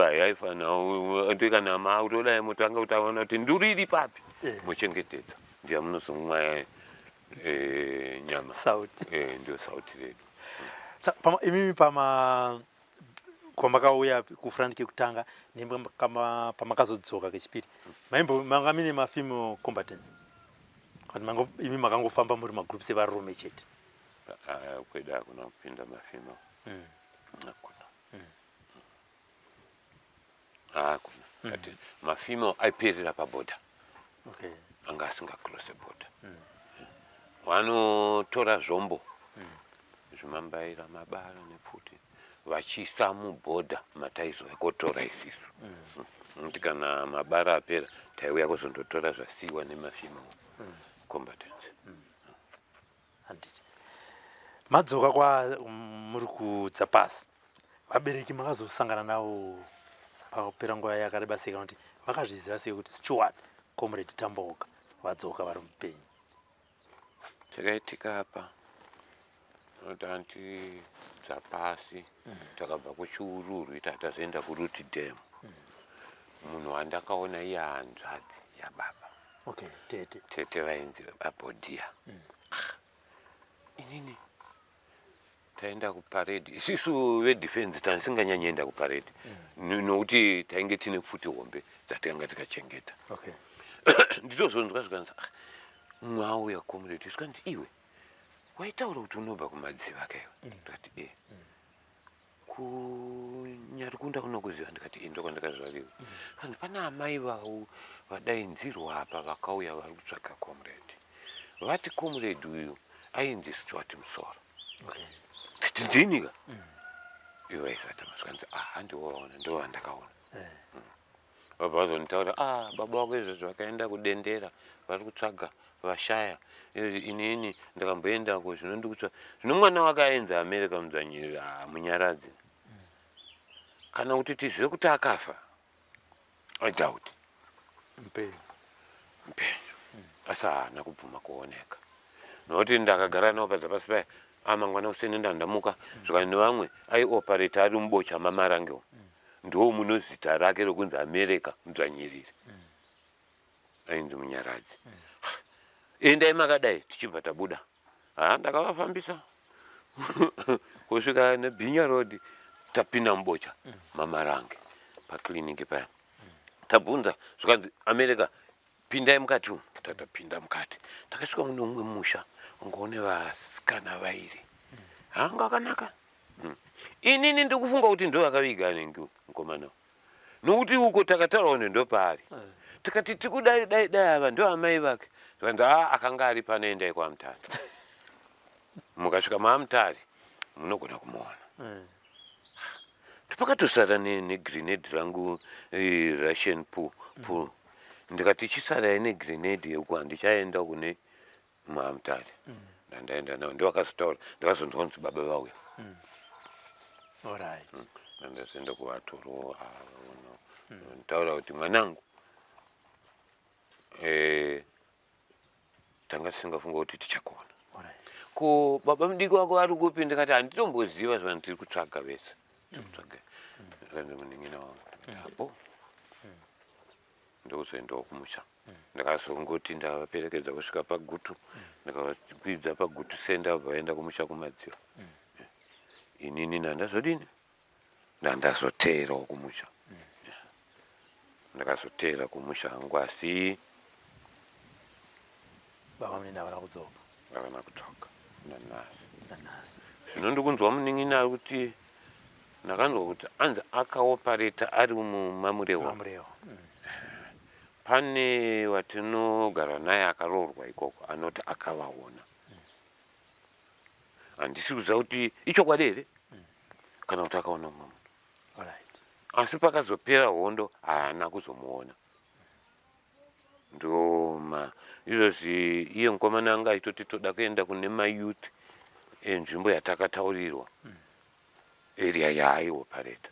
hayaifana tikana mautodai moto anga utaona kuti nduru iri papi mochengetedza ndiya munozomwa nyama ndio sauti redu. Imimi kwamakauya kufront kekutanga nembe pamakazodzoka kechipiri manga mine mafemale combatants kuti imi makangofamba muri magroups evarume chete kweda hakuna kupinda mafemale hakuna ati mafemale aiperera paboda anga asingacrosse boda vanotora zvombo zvimambaira mabara nepfuti vachiisa mubhodha mataizo ekotora isisu kuti kana mabara apera taiuya kuzondotora zvasiiwa nemafemale combatants. Madzoka kwa muri kudza pasi vabereki makazosangana navo pakupera nguva yakareba sei kana kuti vakazviziva sei kuti Stewart Comrade Tambaoga vadzoka vari mupenyu? Chakaitika apa notanti dzapasi takabva kuchiururu tatazoenda kuruti dam munhu wandakaona iye hanzvadzi yababa tete vainzi abhodhiya inini taenda kuparedi isisu vedefense tasinganyanyaenda kuparedi nokuti tainge tine futi hombe dzatanga tikachengeta nditozonzwa zvikanzi mumwe auya comrade zvikanzi iwe waitaura kuti unobva kumadziva kaiwa ndikati kunyari kunda kuno kuziva ndikati ndokwandakazvariwa kandi pana amai vau vadainzirwa apa vakauya vari kutsvaka comrade vati comrade uyu ainzi Stewart Musoro kuti ndinika iwe aisati zvikanzi handiwaona ndo vandakaona vabva vazonditaura baba wako izvozvo vakaenda kudendera vari kutsvaga vashaya inini ndakamboendako zvino ndikutsvaga zvino mwana wake aenza America mudzvanyirira munyaradzi kana kuti tizive kuti akafa adoubt mpenyu asi haana kubvuma kuoneka nokuti ndakagara nawo padzapasi paya amangwana usenenda ndamuka zvikani vamwe aiopareta ari mubocha mamarangewo ndo munozita rake rokunzi America mudzvanyiriri ainzi Munyaradzi endai makadai tichibva tabuda ndakavafambisa kusvika neBhinya Road tapinda mubocha mamarange pakliniki paya tabvunza zvikanzi America pindai mukati umu tatapinda mukati takasvika mune umwe musha ungaone vasikana vairi hanga akanaka inini ndikufunga kuti ndo vakaviga nengi mukomana nokuti uko takataurawo nendo paari tikati tikudai ava ndo amai vake tikanzi akanga ari panoendai kwaMutare mukasvika maMutare munogona kumuona pakatosara negrenade rangu Russian pool ndikati chisarai negrenade yeuko handichaenda kune maMutare ndandaenda navo ndivakazotaura ndikazonzwa kuti baba vauya ndandazoenda kuvatoro ntaura kuti mwanangu tanga tisingafunga kuti tichakona ko baba mudiki wako ari kupi ndikati handitomboziva zvana tiri kutsvaga vese tikutsvaga kanzi muning'ina wangu apo ndokuzoendawo kumusha ndakazongoti ndavaperekedza kusvika pagutu ndikavakwidza pagutu senda vaenda kumusha kumadziva inini ndandazodini ndandazoteerawo kumusha ndakazoteera kumusha hangu asi baba munini havana kudzoka havana kudzoka nanhasi zvino ndikunzwa muning'ina ari kuti ndakanzwa kuti anzi akaopareta ari mumamurewa pane watinogara naye akaroorwa ikoko anoti akavaona handisi kuziva kuti ichokwadi here kana kuti akaona mumwe munhu asi pakazopera hondo haana kuzomuona ndoma izvozvi iye mukomana anga aitoti toda kuenda kune mayouth enzvimbo yatakataurirwa area yaaiopareta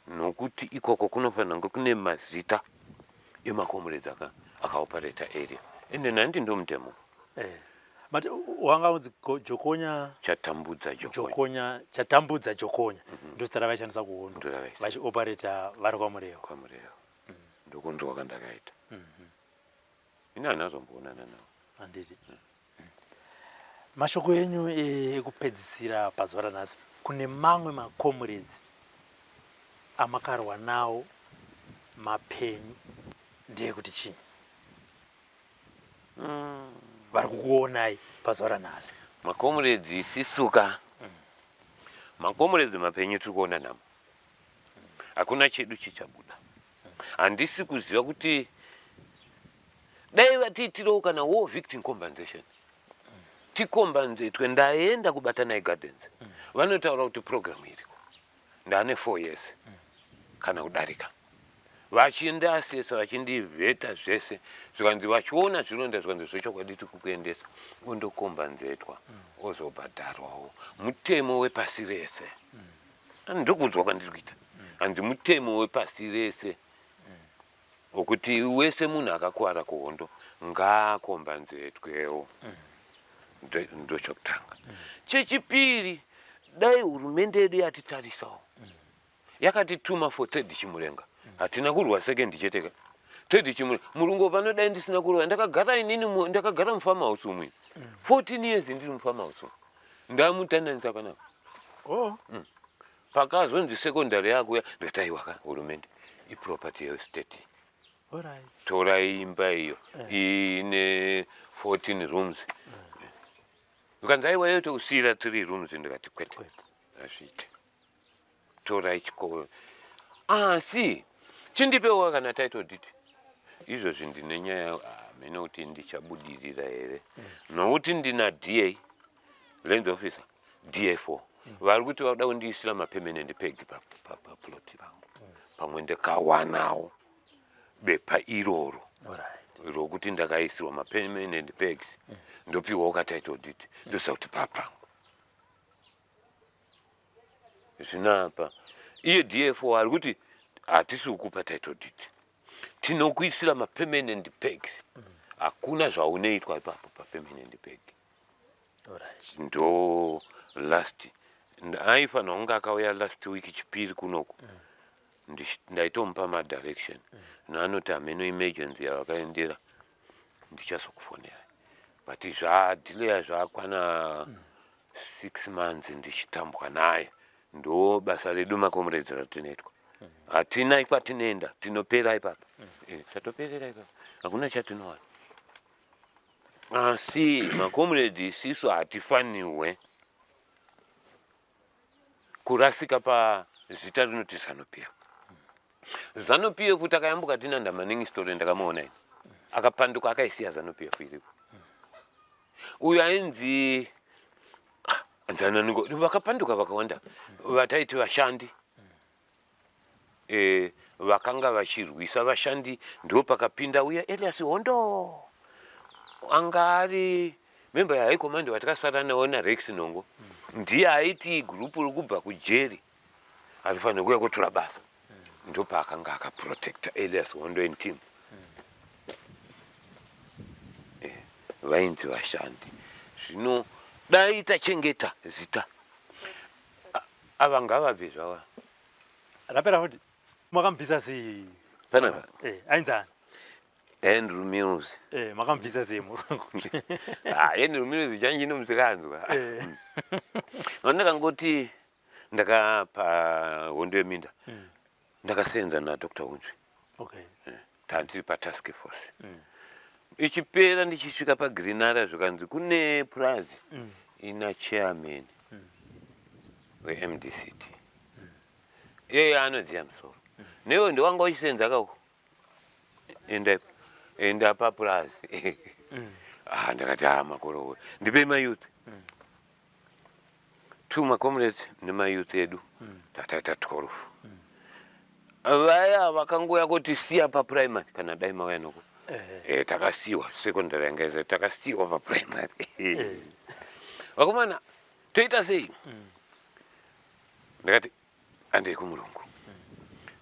nokuti ikoko kunofanira kunge kune mazita emakomuredzi akaopareta area ende nandi ndo mutemo but wanga unzi Jokonya chatambudza Jokonya ndo zita ravaishandisa kuhondo vachiopareta vari kwaMurewa ndokunzwa kwandakaita ini hanazomboonana navo handiti mashoko enyu ekupedzisira pazuva ranhasi kune mamwe makomuredzi amakarwa nawo mapenyu ndeyekuti chini vari kukuonai pazuva ranhasi makomuredzi isisuka makomuredzi mapenyu tiri kuona namo hakuna chedu chichabuda handisi kuziva kuti dai vatiitirewo kana war victim compensation tikombanzetwe ndaenda kubatanai gardens vanotaura kuti program iriko ndane 4 years kana kudarika vachindasesa vachindivheta zvese zvikanzi vachiona zvironda zvikanzi zvechokwadi tikukuendesa undokombanzetwa ozobhadharwawo mutemo wepasi rese ndokunzwa kwandiri kuita hanzi mutemo wepasi rese wokuti wese munhu akakuwara kuhondo ngaakombanzetwewo ndochokutanga chechipiri dai hurumende yedu yatitarisawo yakatituma for third chimurenga hatina kurwa second cheteka third chimurenga murungu pano dai ndisina kurwa ndakagara inini ndakagara mufama house umwe 14 years ndiri mufama house ndamutandanisa panapa pakazonzi secondary yakuya ndataiwaka hurumende iproperty yestate torai imba iyo ine 14 rooms ukanzi aiwa yoto kusiyira 3 rooms ndikati kwete azviite torai chikoro asi chindipewo kana title deed izvozvi ndine nyaya mene kuti ndichabudirira here nokuti ndina DA land officer DA4 vari kuti vauda kundiisira mapermanent peg paploti vangu pamwe ndikawanawo bepa iroro rokuti ndakaisirwa mapermanent pegs ndopiwawo katitle deed ndoziva kuti papangu zvinapa iye DA4 ari kuti hatisi kukupa title deed tinokuisira mapermanent pegs hakuna zvaunoitwa ipapo papermanent peg ndo last aifanwa kunge akauya last week chipiri kunoko ndaitomupa madirection naanoti hameno emergency yavakaendera ndichazokufonera but zvadelaya zvakwana 6 months ndichitambwa naye. Ndo basa redu makomrades ratinoitwa. Hatina kwatinoenda tinopera ipapa. Tatoperera ipapa hakuna chatinowana. Asi makomrades isu hatifaniwe kurasika pa zita rinoti ZANU-PF. ZANU-PF kuti akayambuka tinanda maningi story ndakamuona ine. Akapanduka akaisiya ZANU-PF iripo. Uyu ainzi anzanango vakapanduka vakawanda vataiti vashandi vakanga vachirwisa vashandi ndo pakapinda uya Elias Hondo anga ari member ya high command vatakasara nawo naRex Nongo ndiye aiti group rikubva kujeri alifanira kuya kutora basa ndo paakanga akaprotecta Elias Hondo and team vainzi vashandi zvino dai tachengeta zita ava ngavabve zvava rapera kuti makamubvisa sei panapa ainzani Andrew Mills makamubvisa sei murungu Andrew Mills chanji nomusikanzwa ndakangoti ndakapa Hondo yeminda ndakasenza na Dr. Unzvi okay tandiri patask force ichipera ndichisvika paGreenara zvikanzi kune prize ina chairman weMDCT yeye anodziya musoro newe ndiwanga uchisenza akako enda paprize ndakati makoro ndipe mayouth 2 macomrades nemayouth edu tataita 12 vaya vakangoya kuti siya paprimary kana dai mauya noko takasiwa secondary yangeze takasiwa paprimary vakomana toita sei ndakati andei kumurungu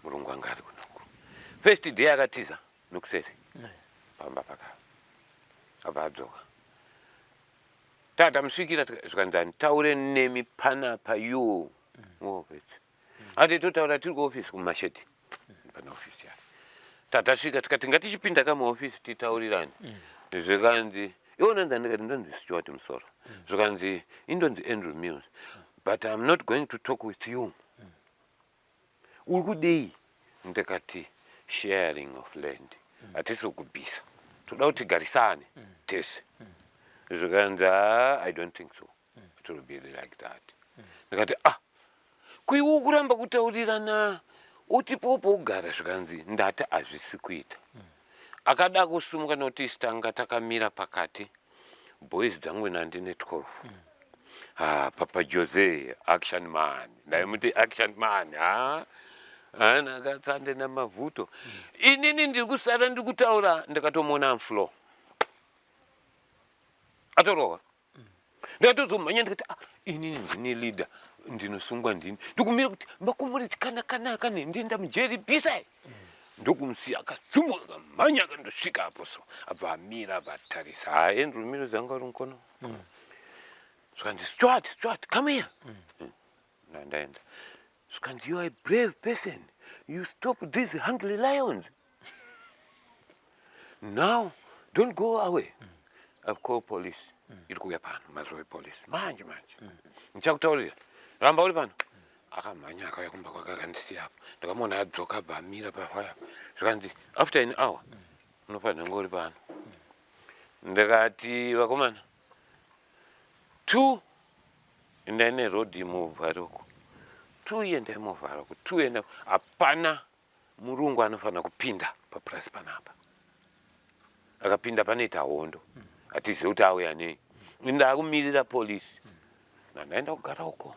murungu anga ari kunoko first day akatiza nokuseri pamba paka abva adzoka tamusvikira zvikanzi taure nemi panapa yo muofisi ati totaura tiri kuofisi kumashedi pana ofisi yake tatasvika tikati ngatichipinda kamuofisi titaurirane zvikanzi iwona ndikati ndonzi Stuart Musoro zvikanzi indonzi Andrew Mills but I'm not going to talk with you uri kudei ndikati sharing of land hatisi kubvisa toda kuti garisane tese zvikanzi I don't think so it will be like that ndikati kuiwo kuramba kutaurirana utipopo ugara zvikanzi ndati hazvisi kuita akada kusumuka notice tanga takamira pakati boys dzangu nandine 12 Papa Jose action man ndaimuti action man ana akatsande namavuto inini ndiri kusara ndiri kutaura ndakatomona mfloor atorowa ndakatozomhanya ndikati inini ndine leader ndinosungwa ndini ndikumira kuti makomrades kana ndienda mujeri bhisai ndokumusiya akasumuka akamhanya akandosvika apo so abva amira vatarisa Andrew Mills anga uri mukono zvikanzi Stuart come here nandaenda zvikanzi you are a brave person you stop these hungry lions now don't go away I've called police iri kuuya pano mazoe police manje ndichakutaurira ramba uri pano akamhanya akauya kumba kwake akandisiya apo ndakamona adzoka abva amira pafaya zvikanzi after an hour unofanira ngori pano ndikati vakomana 2 ndaine road movha roko 2 yendai movha roko 2 enda hapana murungu anofanira kupinda paprice panapa akapinda panoita Hondo hatizivi kuti auya nei ndakumirira polisi nandaenda kugara uko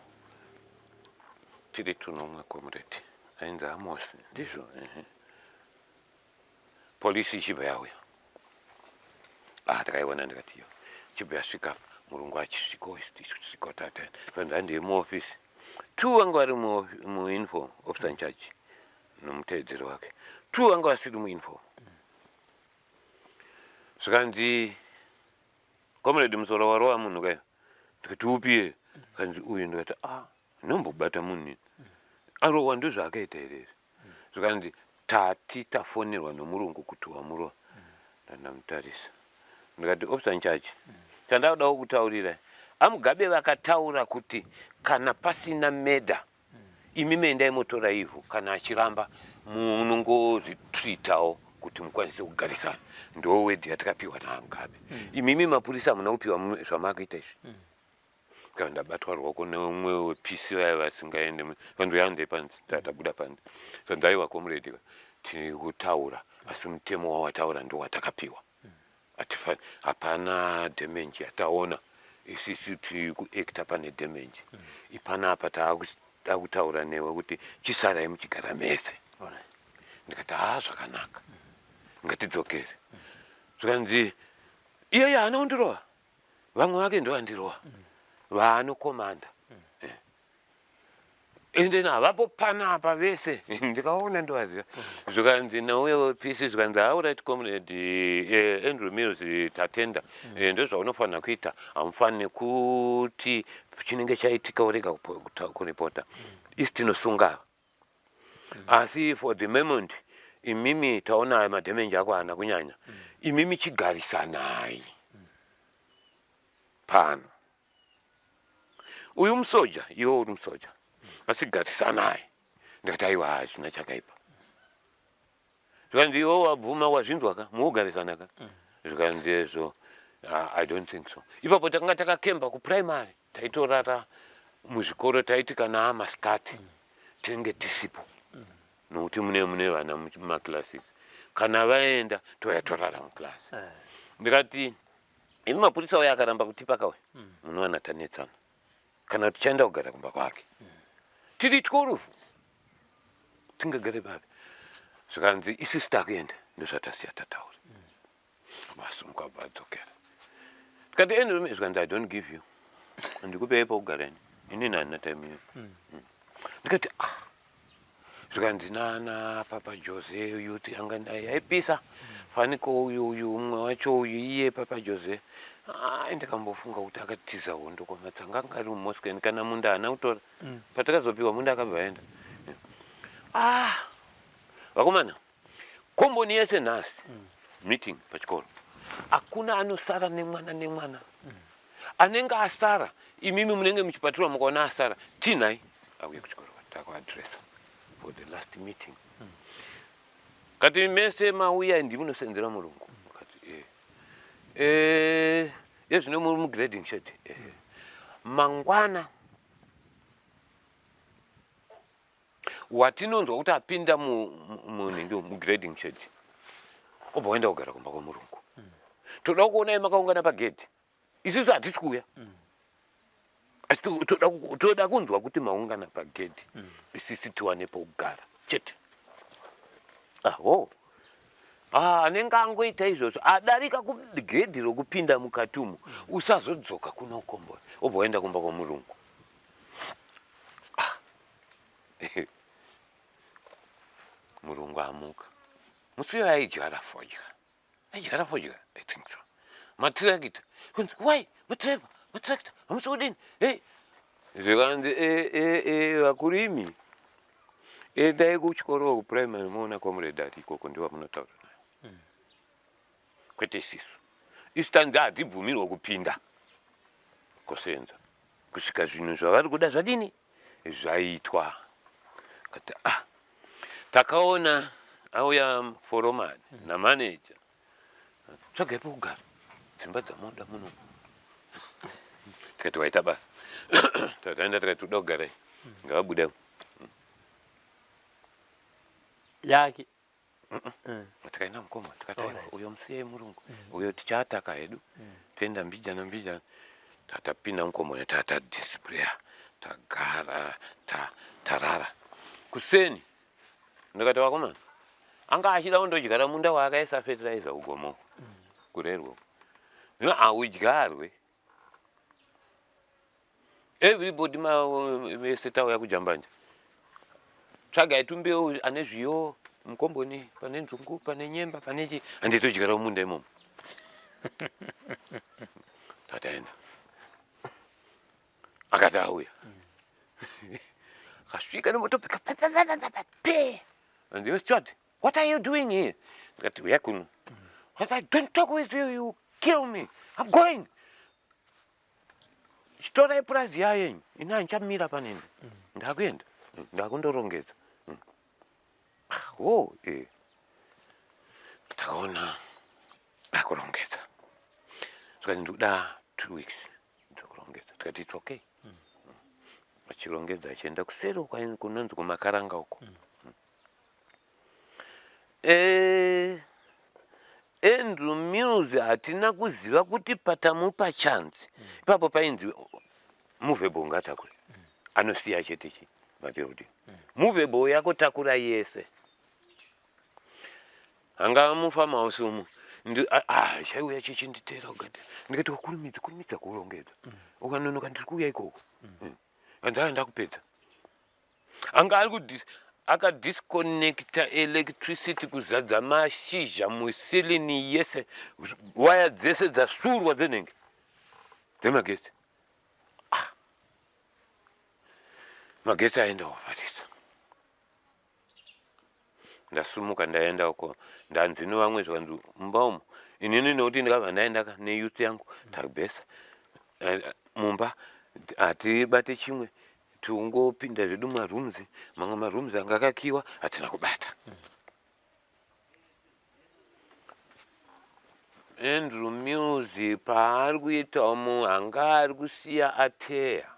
tiri tunomwe comrade ainzi Amos ndizvo polisi ichibva yauya takaiona ndikati iyo chibva yasvika murungu achisvika tata pandandiri muofisi 2 vanga vari muinfo officer in charge nomutevedzeri wake 2 vanga vasiri muinfo zvikanzi comrade Musoro warova munhu kayo ndikati upiye kanzi uyu ndikati nombobata munhu arowa ndozvaakaita here zvakanzi tati tafonerwa nomurungu kuti wamurowa ndandamutarisa ndikati officer in charge chandaudawo kutaurira amugabe vakataura kuti kana pasina medha imi mendai motora ivhu kana achiramba munongozvitreatawo kuti mukwanise kugarisana ndo wedhi yatakapiwa namugabe imimi mapurisa muna kupiwa zvamakaita izvi kana ndabatwa ruoko neumwe wepisi vaya vasingaende vanhu yande panze tatabuda panze sandaiwa comrade tiri kutaura asi mutemo wawataura ndo watakapiwa atifani hapana damage yataona isisi tiri kuacta pane damage ipanapa takutaura newe kuti chisarai muchigara mese ndikati zvakanaka ngatidzokere zvikanzi iye haana kundirowa vamwe vake ndo vandirowa vaanokomanda ende navapo panapa vese ndikaona ndovaziva zvikanzi nauye pisi zvikanzi auright comrade Andrew Mills tatenda ndozvaunofanira kuita hamufaniri kuti chinenge chaitika urega kuripota isi tinosunga asi for the moment imimi taona madamage ako haana kunyanya imimi chigarisanai pano uyu musoja iwe uri musoja asi garisanai ndikati aiwa hazvina chakaipa zvikanzi iwe wabvuma wazvinzwaka muugarisana zvikanzi ezvo I don't think so ipapo takanga takakemba kuprimary taitorara muzvikoro taiti kana amasikati tinenge tisipo nokuti mune vana mumaklasses kana vaenda toya torara muklasi ndikati imi mapurisa uya akaramba kutipa kawe munowana tanetsana kana tichaenda kugara kumba kwake tiri tyorufu tingagare papi zvikanzi isisi takuenda ndozvatasiya tataura basi mukabadzokera tikati ende zvikanzi I don't give you ndikupei paugarani inini handina time iyo ndikati zvikanzi nana papa Jose yuti anganai aipisa faniko uyu umwe wacho uyu iye papa Jose ndikambofunga kuti akatiza hondo kwamatsanga angari mumoskeni kana munda haana kutora patakazopiwa munda akabva aenda vakomana komboni yese nhasi meeting pachikoro hakuna anosara nemwana anenge asara imimi munenge muchipatura mukaona asara tinai auye kuchikoro takuadresa for the last meeting kati mese mauya ndimunosenzera murungu kati yezvino muri mugrading shed mangwana watinonzwa kuti apinda mugrading shed obva waenda kugara kumba kwamurungu toda kuona makaungana pagedhi isisi hatisi kuuya asi toda kunzwa kuti maungana pagedhi isisi tiwane pokugara chete anenge angoita izvozvo adarika kugedhi rokupinda mukati umo usazodzoka kunokombora obva waenda kumba kwamurungu murungu amuka musiyo aidyara fodya I think so matractor why matractor hamusi kudini zvikanzi vakurimi dai kuchikoro kuprimary moona comrade ari ikoko ndiwa munotaura naye kwete isisu tanzi hatibvumirwa kupinda kusenza kusvika zvinhu zvavari kuda zvadini zvaitwa kati takaona auya foromani namanager tsvagai pokugara dzimba dzamoda muno tikati waita basa tataenda tikati toda kugarai ngavabuda yake tikaenda mukoma tikati uyo musiyei murungu uyo tichaataka hedu toenda mbijana tatapinda mukoma tatadisplaya tagara tarara kuseni ndikati vakomana anga achida kundodyara munda waakaisa fertilizer ugomo kurerwo audyarwe everybody vese tauya kujambanja tsvagai tumbeu ane zviyo mukomboni pane nzungu pane nyemba pane chi handitodyara munda imomo tataenda akati auya akasvika nemoto and he was shot. What are you doing here? Ndikati uya kuno. I don't talk with you, you kill me. I'm going. Chitora ipurazi yayenyu ina nchamira panini. Ndakuenda. Ndakundorongedza. Oh, takaona akurongedza. Tikati ndikuda 2 weeks. Ndokurongedza. Tikati it's okay. Achirongedza achienda kuseri kunonzi kumakaranga uko. Andrew Mills hatina kuziva kuti patamupa chance. Ipapo painzi movable ngatakura. Anosiya chetechi mabuilding. Movable yako takura yese. Anga mufama usumu. Chaiuya chichinditera ugati. Ndikati kukurumidza kurongedza. Ukanonoka ndiri kuuya ikoko. Andaenda kupedza. Anga ari akadisconnecta electricity kuzadza mashizha musilini yese waya dzese dzasurwa dzenenge dzemagesi. Magesi aenda ovharisa. Ndasumuka ndaenda uko ndanzi nevamwe zvanzi mumba umo inini nekuti ndikabva ndaenda neyouth yangu takubhesa mumba hatibate chimwe tungopinda zvedu marooms mamwe marooms anga akakiwa hatina kubata. Andrew Mills paari kuitawo anga ari kusiya ateya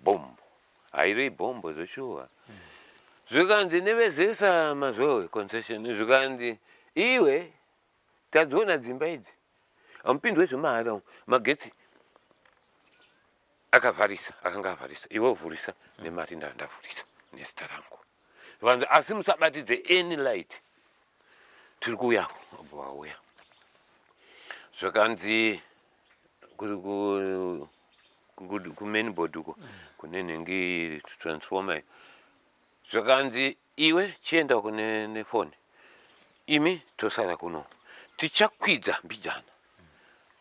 bombo hairei bombo zvoshuwa zvikanzi nevezesa mazoe concession zvikanzi iwe tadziona dzimba idzi hamupindwe zvemahara magetsi akanga avharisa iwe uvhurisa nemari ndavhurisa nezita rangu vanzi asi musabatidze any light tiri kuuya wauya zvakanzi kumainboard uko kune nhengi transformer zvakanzi iwe chienda uko nefoni imi tosara kuno tichakwidza mbijana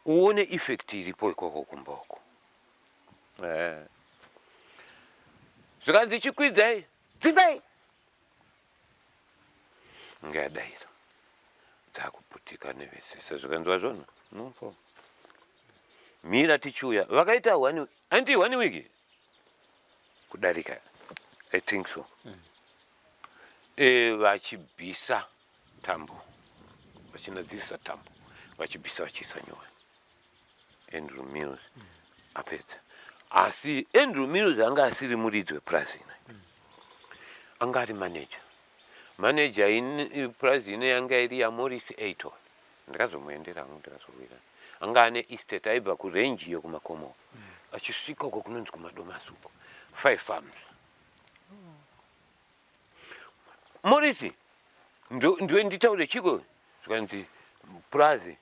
uone effect iripo ikoko kumba uko. Zvakanzi chikwidzai dzimbai ngadaira dzakuputika nevesesa zvakanzi wazvona no problem. Mira tichiuya vakaita 1 week kudarika I think so. Vachibvisa tambo vachinadzisa tambo vachibvisa vachiisa nyowani Andrew Mills apedza. Asi Andrew Mills anga asiri muridzi weprazi ina. Anga ari manager in prazi ine yanga iri ya Morris Ayton. Ndakazomuendera ndakazowira. Anga ane estate aibva kurange yo kumakomo. Achisvika uko kunonzi kumadomasi uko 5 farms. Morris ndiwe nditaure chiko zvikanzi prazi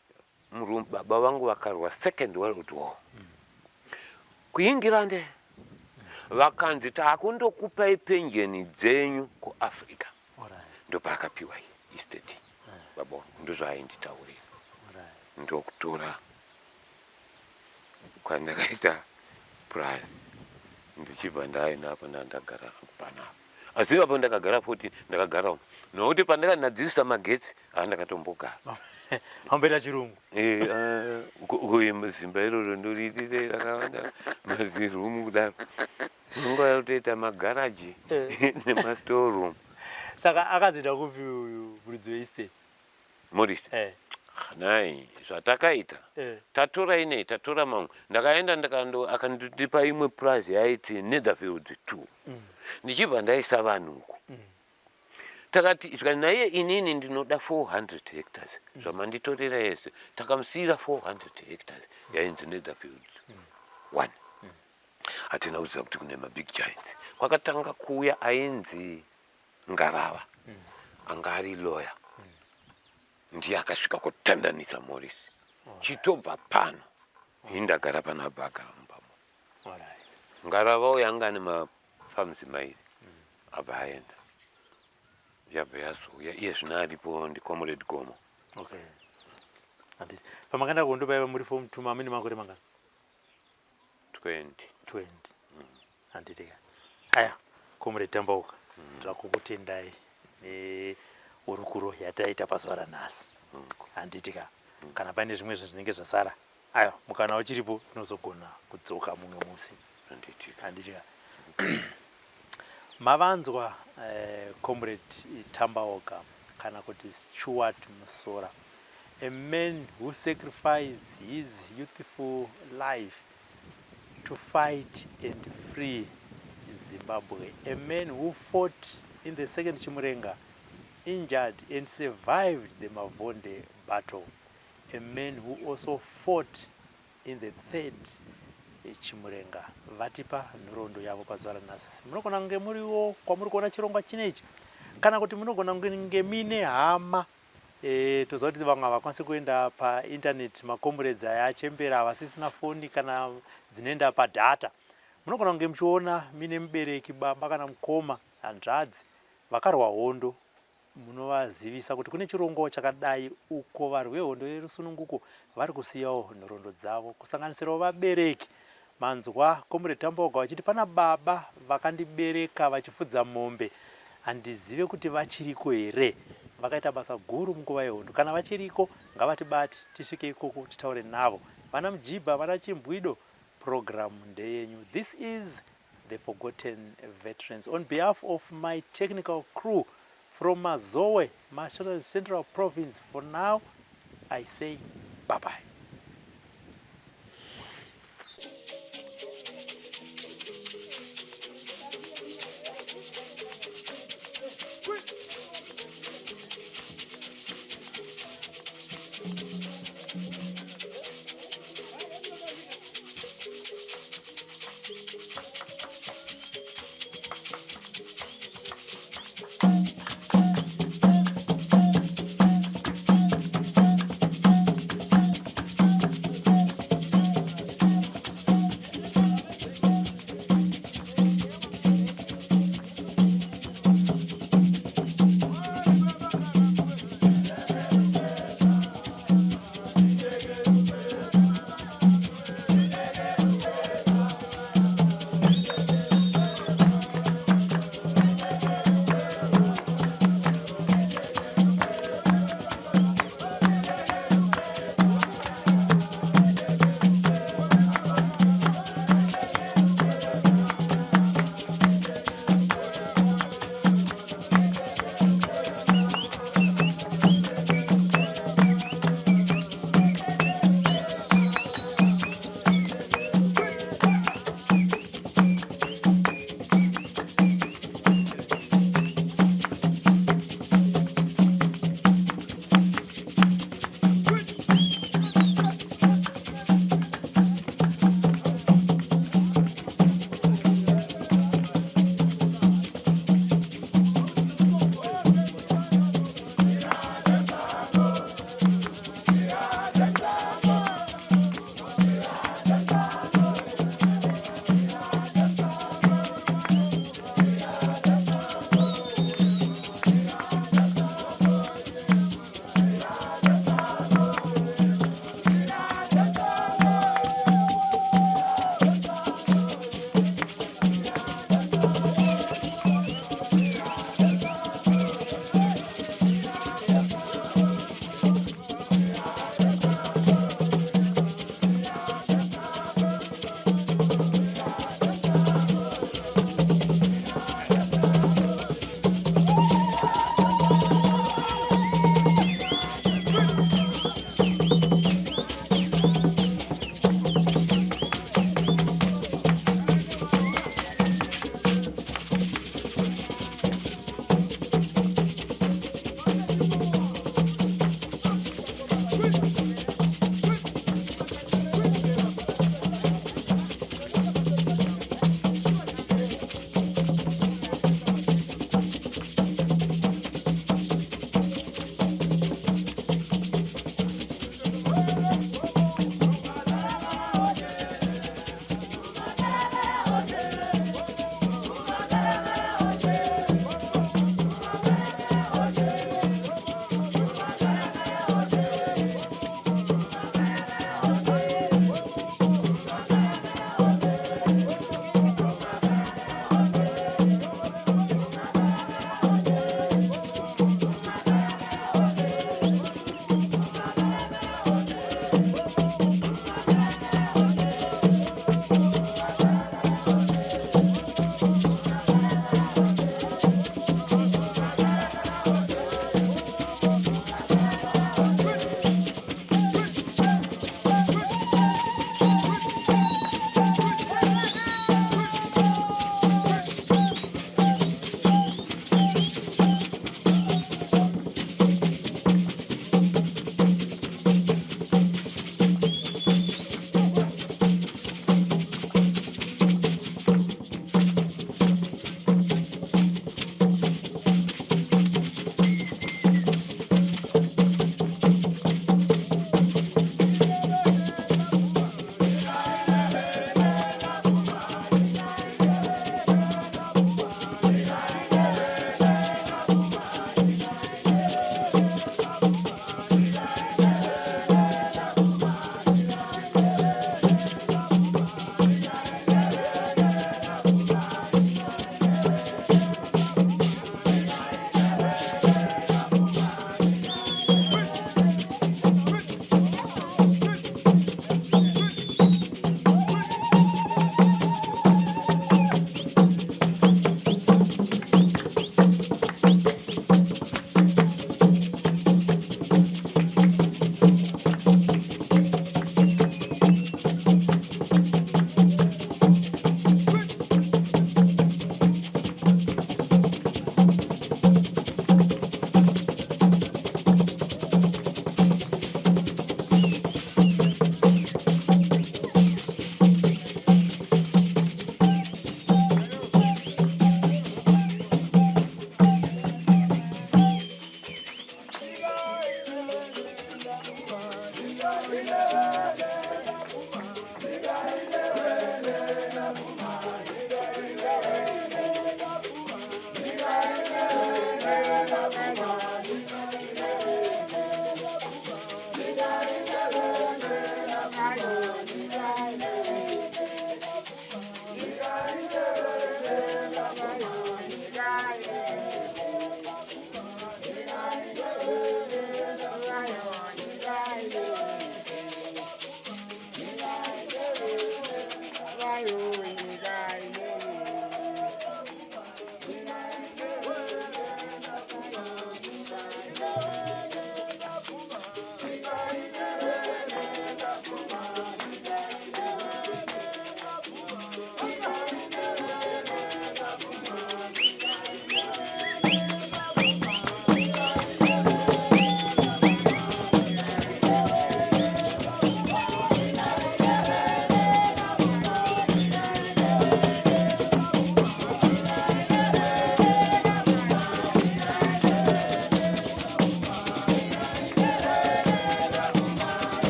baba vangu vakarwa Second World War. Kuingirande vakanzi takundokupai pensheni dzenyu kuAfrica. Ndopakapiwa estate baba ndozvainditaurira ndokutora kwandakaita prazi ndichibva ndaenda apa ndagara panapa. Asi apo ndakagara 14 ndakagara nokuti pandakanadzisa magetsi ndakatombogara. Hambaita chirungu. Zimba iroro ndoriitire rakawanda mazirumu kudaro. Nguva yotoita magaraji nemastore room. Saka akazoita kupi muridzi weestate? Morris. Nai zvatakaita tatora inei tatora mamwe ndakaenda akandipa imwe prize yaiti Netherfields 2 ndichibva ndaisa vanhu uko takati zvikati naye inini ndinoda 400 hectares zvamanditorera yese takamusiyira 400 hectares yainzi Netherfields 1 hatina kuziva kuti kune mabig giants kwakatanga kuuya ainzi Ngarava anga ari lawyer ndiye akasvika kutandanisa Morris chitobva pano indagara pana bagara mubamo. Ngarava uya anga ane mafarms mairi abva aenda yabva yazouya iye zvino aripo ndiComrade Gomo. Okay. Pamakaenda kundobaiva muri form 2 mamini makore mangana? 20 handitika aya Comrade Tambaoga ndakukutendai neurukuro yataita pazuva ranhasi handitika kana pane zvimwe zvinenge zvasara aya mukana uchiripo tinozogona kudzoka mumwe musi handitika mavanzwa Comrade Tambaoga kana kuti Stuart Musora, a man who sacrificed his youthful life to fight and free Zimbabwe, a man who fought in the second Chimurenga, injured and survived the Mavonde battle, a man who also fought in the third Chimurenga. Vatipa nhoroondo yavo pazuva ranhasi. Munogona kunge muriwo kwamuri kuona chirongwa chinechi kana kuti munogona kunge mine hama toziva kuti vamwe havakwanisi kuenda paintaneti, makomrades aya achembera vasisina foni kana dzinoenda padhata. Munogona kunge muchiona mine mubereki, baba kana mukoma, hanzvadzi vakarwa hondo, munovazivisa kuti kune chirongwa chakadai uko varwi vehondo yerusununguko vari kusiyawo nhoroondo dzavo, kusanganisirawo vabereki. Manzwa Comrade Tambaoga vachiti pana baba vakandibereka vachifudza mombe, handizive kuti vachiriko here, vakaita basa guru munguva yehondo. Kana vachiriko ngavatibate tisvike ikoko titaure navo. Vana Mujibha, vana Chimbwido, program ndeyenyu. This is the Forgotten Veterans. On behalf of my technical crew from Mazowe, Marshall Central Province, for now I say bye-bye. indebele